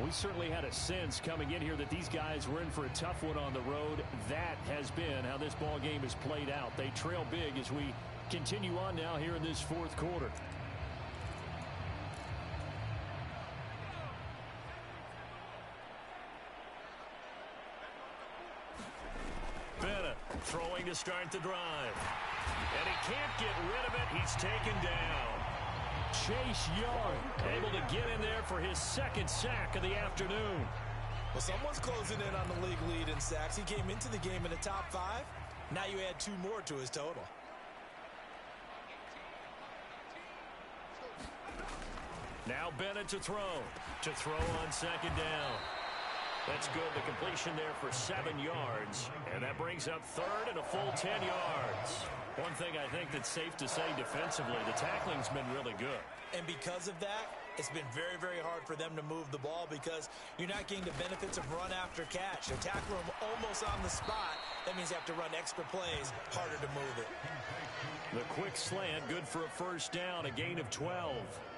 We certainly had a sense coming in here that these guys were in for a tough one on the road. That has been how this ball game has played out. They trail big as we continue on now here in this fourth quarter. Bennett throwing to start the drive. And he can't get rid of it. He's taken down. Chase Young able to get in there for his second sack of the afternoon. Well, someone's closing in on the league lead in sacks. He came into the game in the top 5. Now you add 2 more to his total. Now Bennett to throw. To throw on second down. That's good. The completion there for 7 yards. And that brings up third and a full 10 yards. One thing I think that's safe to say defensively, the tackling's been really good. And because of that, it's been very, very hard for them to move the ball because you're not getting the benefits of run after catch. They tackle them almost on the spot. That means you have to run extra plays, harder to move it. The quick slant, good for a first down, a gain of 12.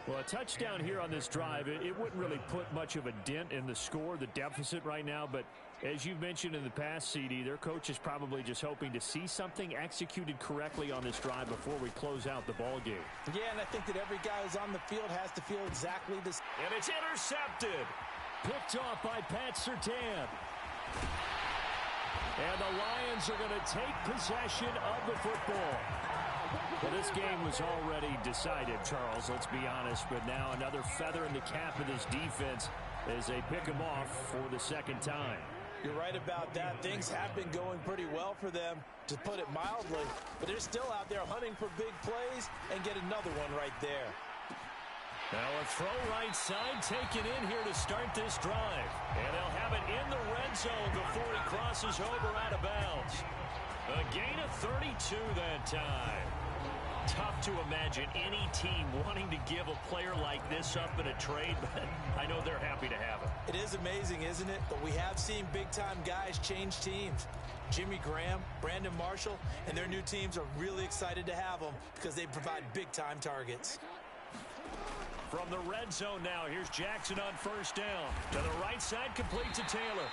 Well, a touchdown here on this drive, it wouldn't really put much of a dent in the score, the deficit right now. But as you've mentioned in the past, CD, their coach is probably just hoping to see something executed correctly on this drive before we close out the ball game. Yeah, and I think that every guy who's on the field has to feel exactly the same. And it's intercepted. Picked off by Pat Surtain. And the Lions are going to take possession of the football. Well, this game was already decided, Charles, let's be honest. But now another feather in the cap of this defense as they pick them off for the second time. You're right about that. Things have been going pretty well for them, to put it mildly. But they're still out there hunting for big plays and get another one right there. Now a throw right side taken in here to start this drive. And they'll have it in the red zone before he crosses over out of bounds. A gain of 32 that time. Tough to imagine any team wanting to give a player like this up in a trade, but I know they're happy to have him. It is amazing, isn't it? But we have seen big-time guys change teams. Jimmy Graham, Brandon Marshall, and their new teams are really excited to have them because they provide big-time targets. From the red zone now, here's Jackson on first down. To the right side, complete to Taylor.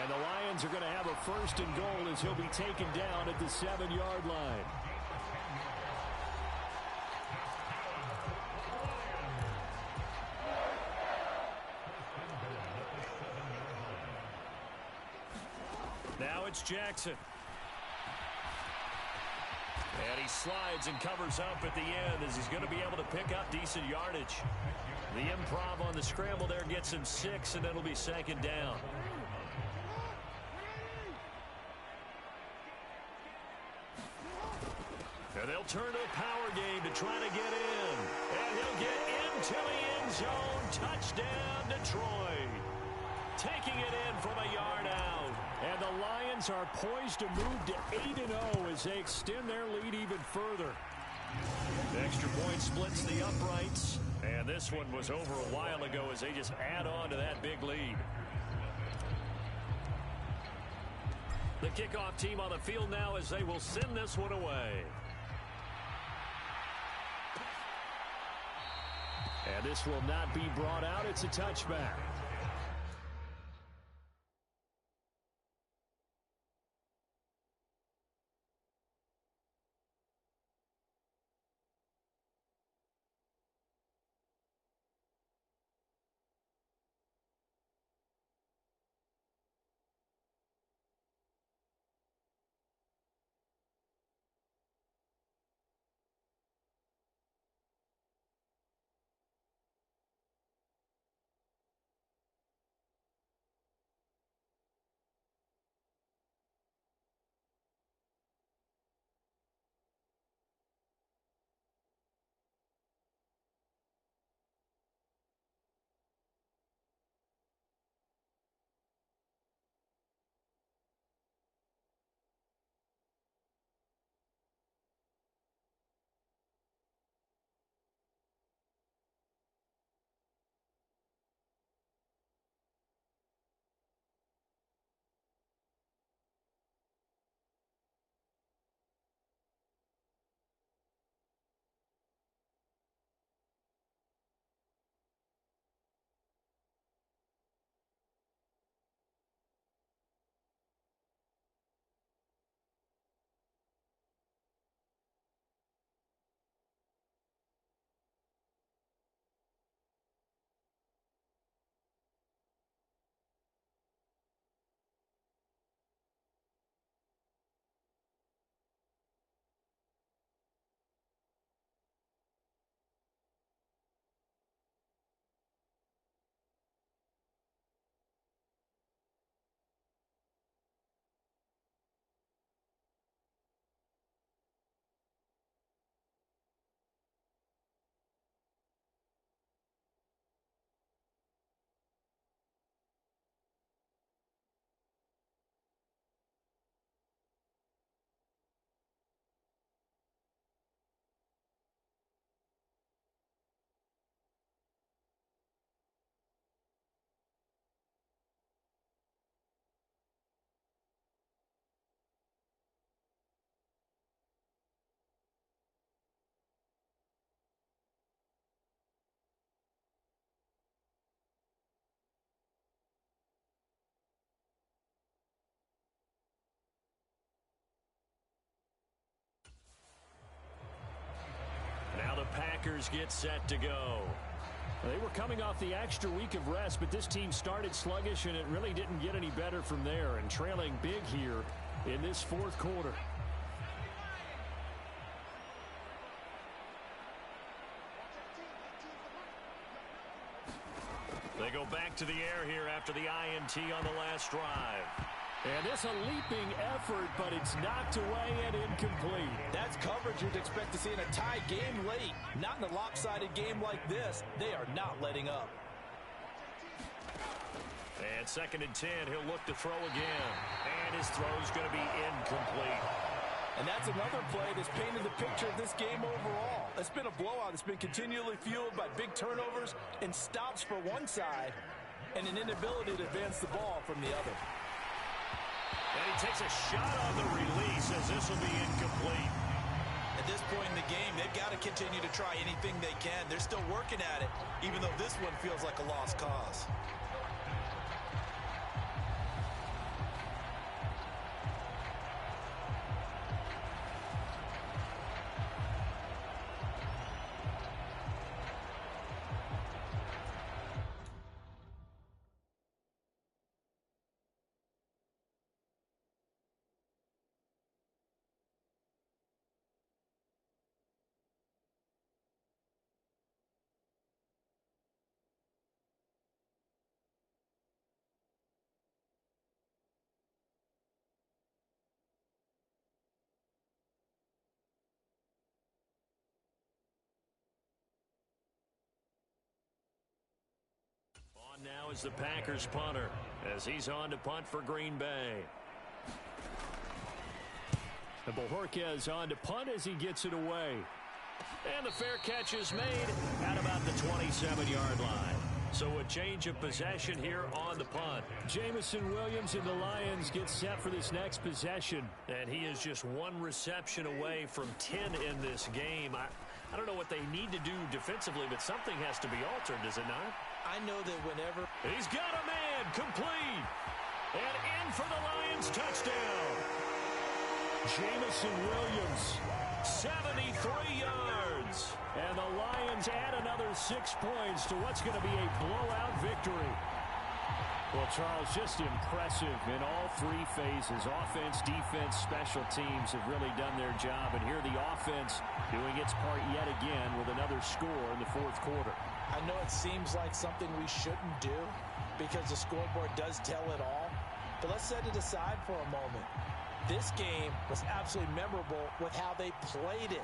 And the Lions are going to have a first and goal as he'll be taken down at the 7-yard line. Now it's Jackson. And he slides and covers up at the end as he's going to be able to pick up decent yardage. The improv on the scramble there gets him 6, and it'll be second down. And they'll turn to a power game to try to get in. And he'll get into the end zone. Touchdown, Detroit. Taking it in from a yard out. And the Lions are poised to move to 8-0 as they extend their lead even further. The extra point splits the uprights. And this one was over a while ago as they just add on to that big lead. The kickoff team on the field now as they will send this one away. And this will not be brought out. It's a touchback. Packers get set to go. They were coming off the extra week of rest, but this team started sluggish, and it really didn't get any better from there, and trailing big here in this fourth quarter. They go back to the air here after the INT on the last drive. And it's a leaping effort, but it's knocked away and incomplete. That's coverage you'd expect to see in a tie game late. Not in a lopsided game like this. They are not letting up. And 2nd and 10, he'll look to throw again. And his throw's going to be incomplete. And that's another play that's painted the picture of this game overall. It's been a blowout. It's been continually fueled by big turnovers and stops for one side and an inability to advance the ball from the other. And he takes a shot on the release as this will be incomplete. At this point in the game, they've got to continue to try anything they can. They're still working at it, even though this one feels like a lost cause. Now is the Packers punter as he's on to punt for Green Bay. And Bojorquez on to punt as he gets it away. And the fair catch is made at about the 27-yard line. So a change of possession here on the punt. Jameson Williams and the Lions get set for this next possession. And he is just one reception away from 10 in this game. I don't know what they need to do defensively, but something has to be altered, does it not? I know that whenever... He's got a man, complete. And in for the Lions, touchdown. Jameson Williams, 73 yards. and the Lions add another 6 points to what's going to be a blowout victory. Well, Charles, just impressive in all three phases. Offense, defense, special teams have really done their job. And here the offense doing its part yet again with another score in the fourth quarter. I know it seems like something we shouldn't do because the scoreboard does tell it all. But let's set it aside for a moment. This game was absolutely memorable with how they played it.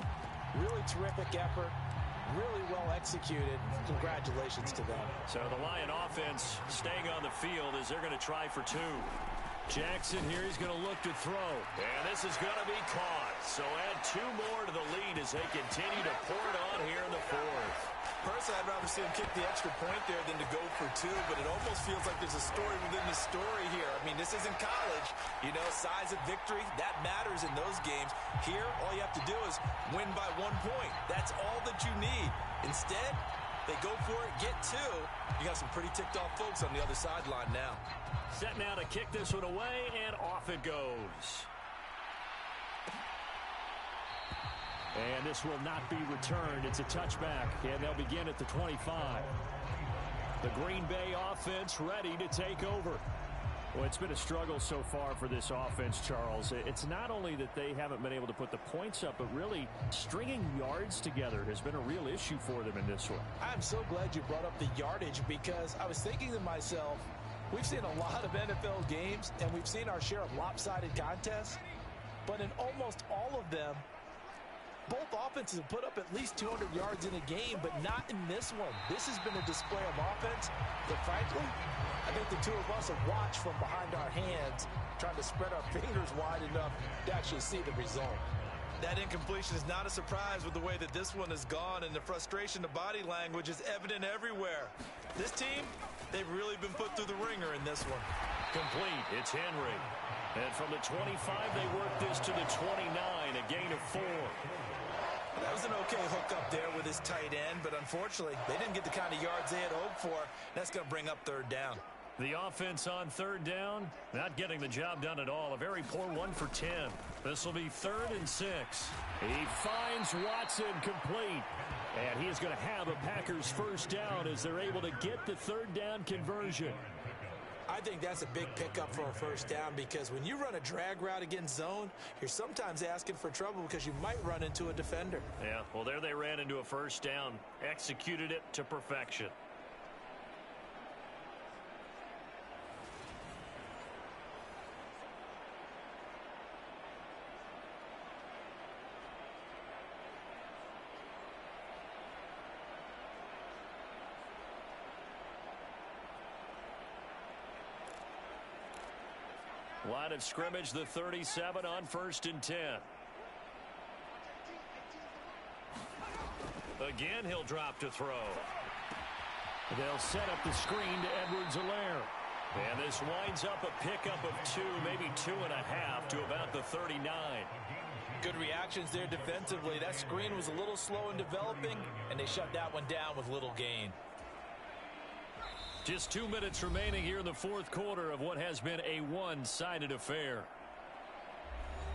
Really terrific effort. Really well executed. Congratulations to them. So the Lion offense staying on the field as they're going to try for two. Jackson here, he's going to look to throw. And this is going to be caught. So add 2 more to the lead as they continue to pour it on here in the fourth. Personally, I'd rather see him kick the extra point there than to go for 2, but it almost feels like there's a story within the story here. I mean, this isn't college. You know, size of victory, that matters in those games. Here, all you have to do is win by 1 point. That's all that you need. Instead, they go for it, get 2. You got some pretty ticked off folks on the other sideline now. Set now to kick this one away, and off it goes. And this will not be returned. It's a touchback, and they'll begin at the 25. The Green Bay offense ready to take over. Well, it's been a struggle so far for this offense, Charles. It's not only that they haven't been able to put the points up, but really stringing yards together has been a real issue for them in this one. I'm so glad you brought up the yardage because I was thinking to myself, we've seen a lot of NFL games, and we've seen our share of lopsided contests, but in almost all of them, both offenses have put up at least 200 yards in a game, but not in this one. This has been a display of offense that, frankly, I think the two of us have watched from behind our hands, trying to spread our fingers wide enough to actually see the result. That incompletion is not a surprise with the way that this one has gone, and the frustration, the body language is evident everywhere. This team, they've really been put through the ringer in this one. Complete. It's Henry. And from the 25, they work this to the 29, a gain of 4. That was an okay hook up there with his tight end, but unfortunately, they didn't get the kind of yards they had hoped for. That's going to bring up 3rd down. The offense on 3rd down, not getting the job done at all. A very poor 1 for 10. This will be 3rd and 6. He finds Watson complete. And he is going to have a Packers 1st down as they're able to get the 3rd down conversion. I think that's a big pickup for a 1st down because when you run a drag route against zone, you're sometimes asking for trouble because you might run into a defender. Yeah, well, there they ran into a 1st down, executed it to perfection. Line of scrimmage, the 37 on 1st and 10. Again, he'll drop to throw. They'll set up the screen to Edwards-Helaire. And this winds up a pickup of 2, maybe 2.5 to about the 39. Good reactions there defensively. That screen was a little slow in developing, and they shut that one down with little gain. Just 2 minutes remaining here in the fourth quarter of what has been a one-sided affair.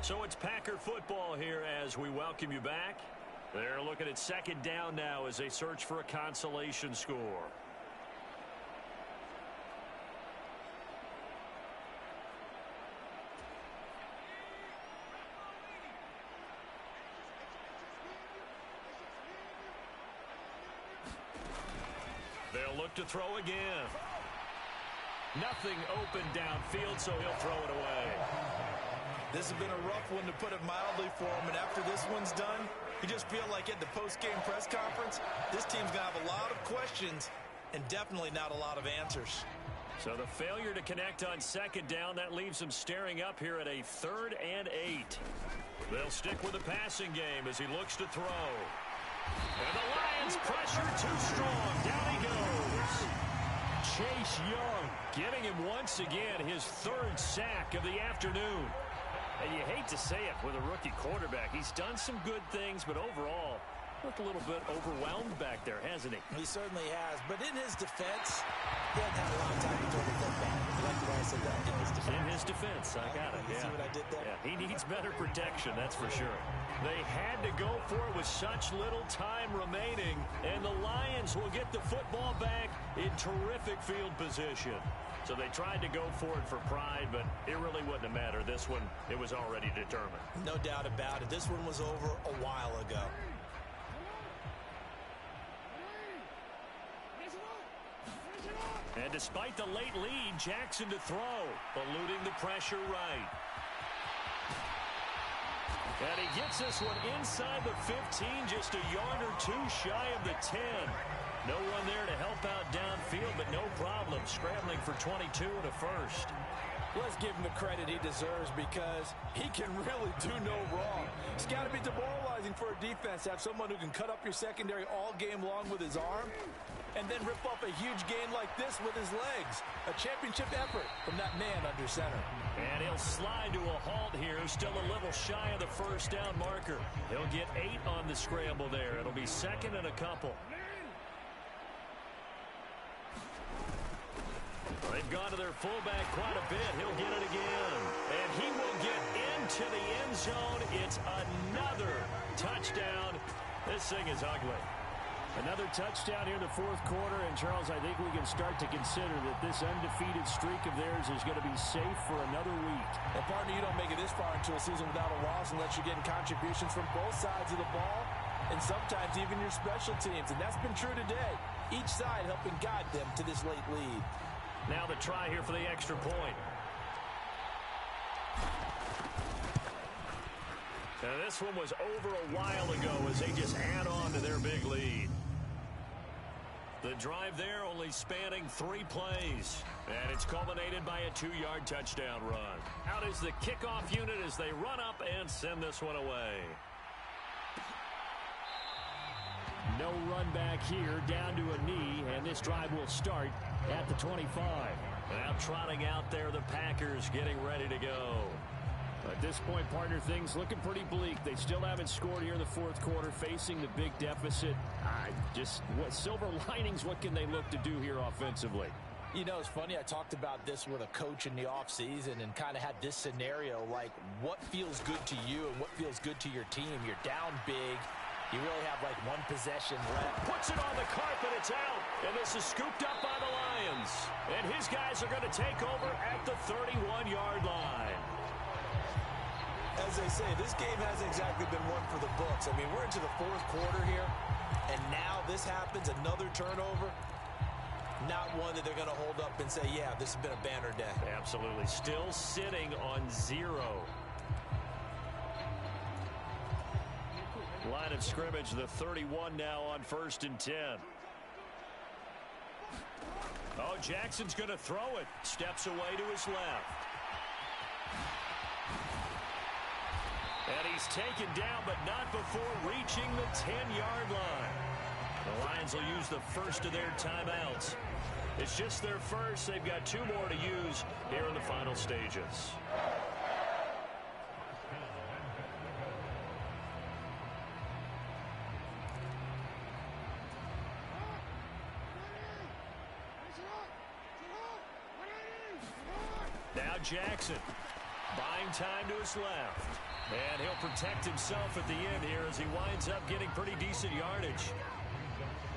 So it's Packer football here as we welcome you back. They're looking at 2nd down now as they search for a consolation score. They'll look to throw again. Nothing open downfield, so he'll throw it away. This has been a rough one, to put it mildly, for him. And after this one's done, you just feel like at the post-game press conference, this team's going to have a lot of questions and definitely not a lot of answers. So the failure to connect on 2nd down, that leaves them staring up here at a 3rd and 8. They'll stick with the passing game as he looks to throw. And the Lions pressure too strong. Down he goes. Chase Young getting him once again his third sack of the afternoon. And you hate to say it with a rookie quarterback. He's done some good things, but overall, looked a little bit overwhelmed back there, hasn't he? He certainly has. But in his defense, he hasn't had a long time to throw the football. You like the way I said that? In his defense. In his defense. I got it. You see what I did there? Yeah, he needs better protection, that's for sure. They had to go for it with such little time remaining, and the Lions will get the football back in terrific field position. So they tried to go for it for pride, but it really wouldn't have mattered. This one, it was already determined. No doubt about it. This one was over a while ago. And despite the late lead, Jackson to throw, eluding the pressure right. And he gets this one inside the 15, just a yard or two shy of the 10. No one there to help out downfield, but no problem, scrambling for 22 and a first. Let's give him the credit he deserves because he can really do no wrong. It's got to be demoralizing for a defense to have someone who can cut up your secondary all game long with his arm and then rip off a huge gain like this with his legs. A championship effort from that man under center. And he'll slide to a halt here, still a little shy of the first down marker. He'll get 8 on the scramble there. It'll be second and a couple. They've gone to their fullback quite a bit. He'll get it again. And he will get into the end zone. It's another touchdown. This thing is ugly. Another touchdown here in the fourth quarter. And, Charles, I think we can start to consider that this undefeated streak of theirs is going to be safe for another week. And, partner, you don't make it this far into a season without a loss unless you're getting contributions from both sides of the ball and sometimes even your special teams. And that's been true today. Each side helping guide them to this late lead. Now the try here for the extra point. Now this one was over a while ago as they just add on to their big lead. The drive there only spanning 3 plays. And it's culminated by a 2-yard touchdown run. Out is the kickoff unit as they run up and send this one away. No run back here, down to a knee, and this drive will start at the 25. Now trotting out there, the Packers getting ready to go. At this point, partner, things looking pretty bleak. They still haven't scored here in the fourth quarter, facing the big deficit. What silver linings, what can they look to do here offensively? You know, it's funny, I talked about this with a coach in the offseason and kind of had this scenario, like what feels good to you and what feels good to your team. You're down big. You really have like one possession left. Puts it on the carpet, it's out. And this is scooped up by the Lions. And his guys are going to take over at the 31-yard line. As they say, this game hasn't exactly been one for the books. I mean, we're into the fourth quarter here, and now this happens, another turnover. Not one that they're going to hold up and say, yeah, this has been a banner day. Absolutely. Still sitting on 0. Line of scrimmage, the 31 now on 1st and 10. Oh, Jackson's going to throw it. Steps away to his left. And he's taken down, but not before reaching the 10-yard line. The Lions will use the first of their timeouts. It's just their first. They've got 2 more to use here in the final stages. Now Jackson buying time to his left. And he'll protect himself at the end here as he winds up getting pretty decent yardage.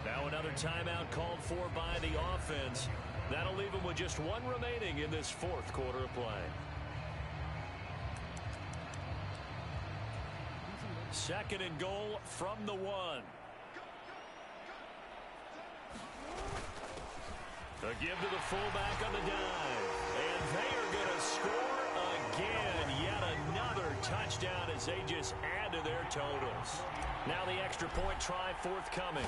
Now another timeout called for by the offense. That'll leave him with just 1 remaining in this fourth quarter of play. Second and goal from the 1. A give to the fullback on the dive. And they are going to score again. Yet another touchdown as they just add to their totals. Now the extra point try forthcoming.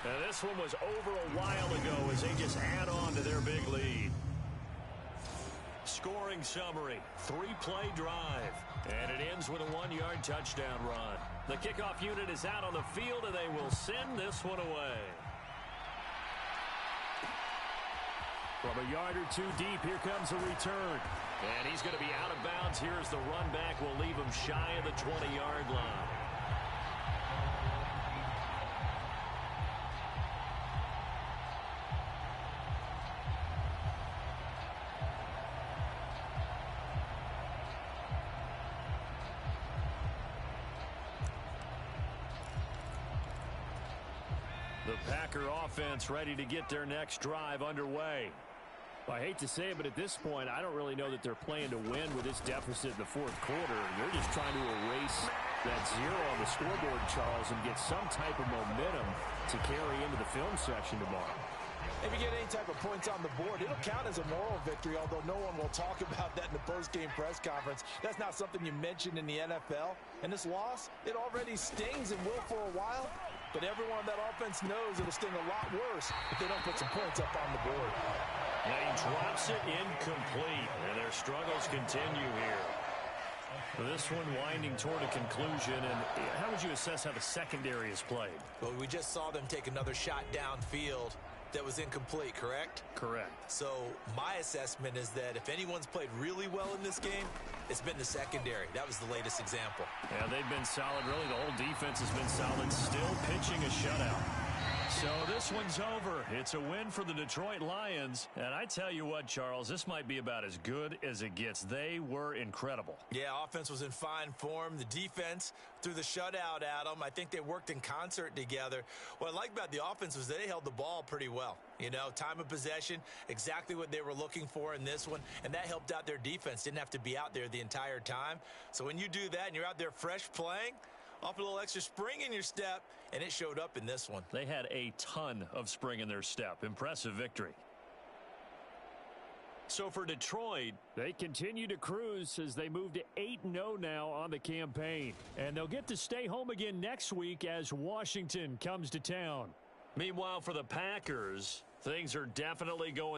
Now this one was over a while ago as they just add on to their big lead. Scoring summary, 3-play drive. And it ends with a 1-yard touchdown run. The kickoff unit is out on the field and they will send this one away. From a yard or two deep, here comes a return. And he's going to be out of bounds. Here's the run back. Will leave him shy of the 20-yard line. The Packer offense ready to get their next drive underway. I hate to say it, but at this point, I don't really know that they're playing to win with this deficit in the fourth quarter. They're just trying to erase that zero on the scoreboard, Charles, and get some type of momentum to carry into the film section tomorrow. If you get any type of points on the board, it'll count as a moral victory, although no one will talk about that in the post-game press conference. That's not something you mentioned in the NFL. And this loss, it already stings and will for a while. But everyone on that offense knows it'll sting a lot worse if they don't put some points up on the board. And he drops it incomplete. And their struggles continue here. This one winding toward a conclusion. And how would you assess how the secondary is played? Well, we just saw them take another shot downfield that was incomplete, correct? Correct. So my assessment is that if anyone's played really well in this game, it's been the secondary. That was the latest example. Yeah, they've been solid. Really, the whole defense has been solid. Still pitching a shutout. So this one's over. It's a win for the Detroit Lions. And I tell you what, Charles, this might be about as good as it gets. They were incredible. Yeah, offense was in fine form. The defense threw the shutout at them. I think they worked in concert together. What I like about the offense was they held the ball pretty well. You know, time of possession, exactly what they were looking for in this one. And that helped out their defense. Didn't have to be out there the entire time. So when you do that and you're out there fresh playing, off a little extra spring in your step, and it showed up in this one. They had a ton of spring in their step. Impressive victory. So for Detroit, they continue to cruise as they move to 8-0 now on the campaign. And they'll get to stay home again next week as Washington comes to town. Meanwhile, for the Packers, things are definitely going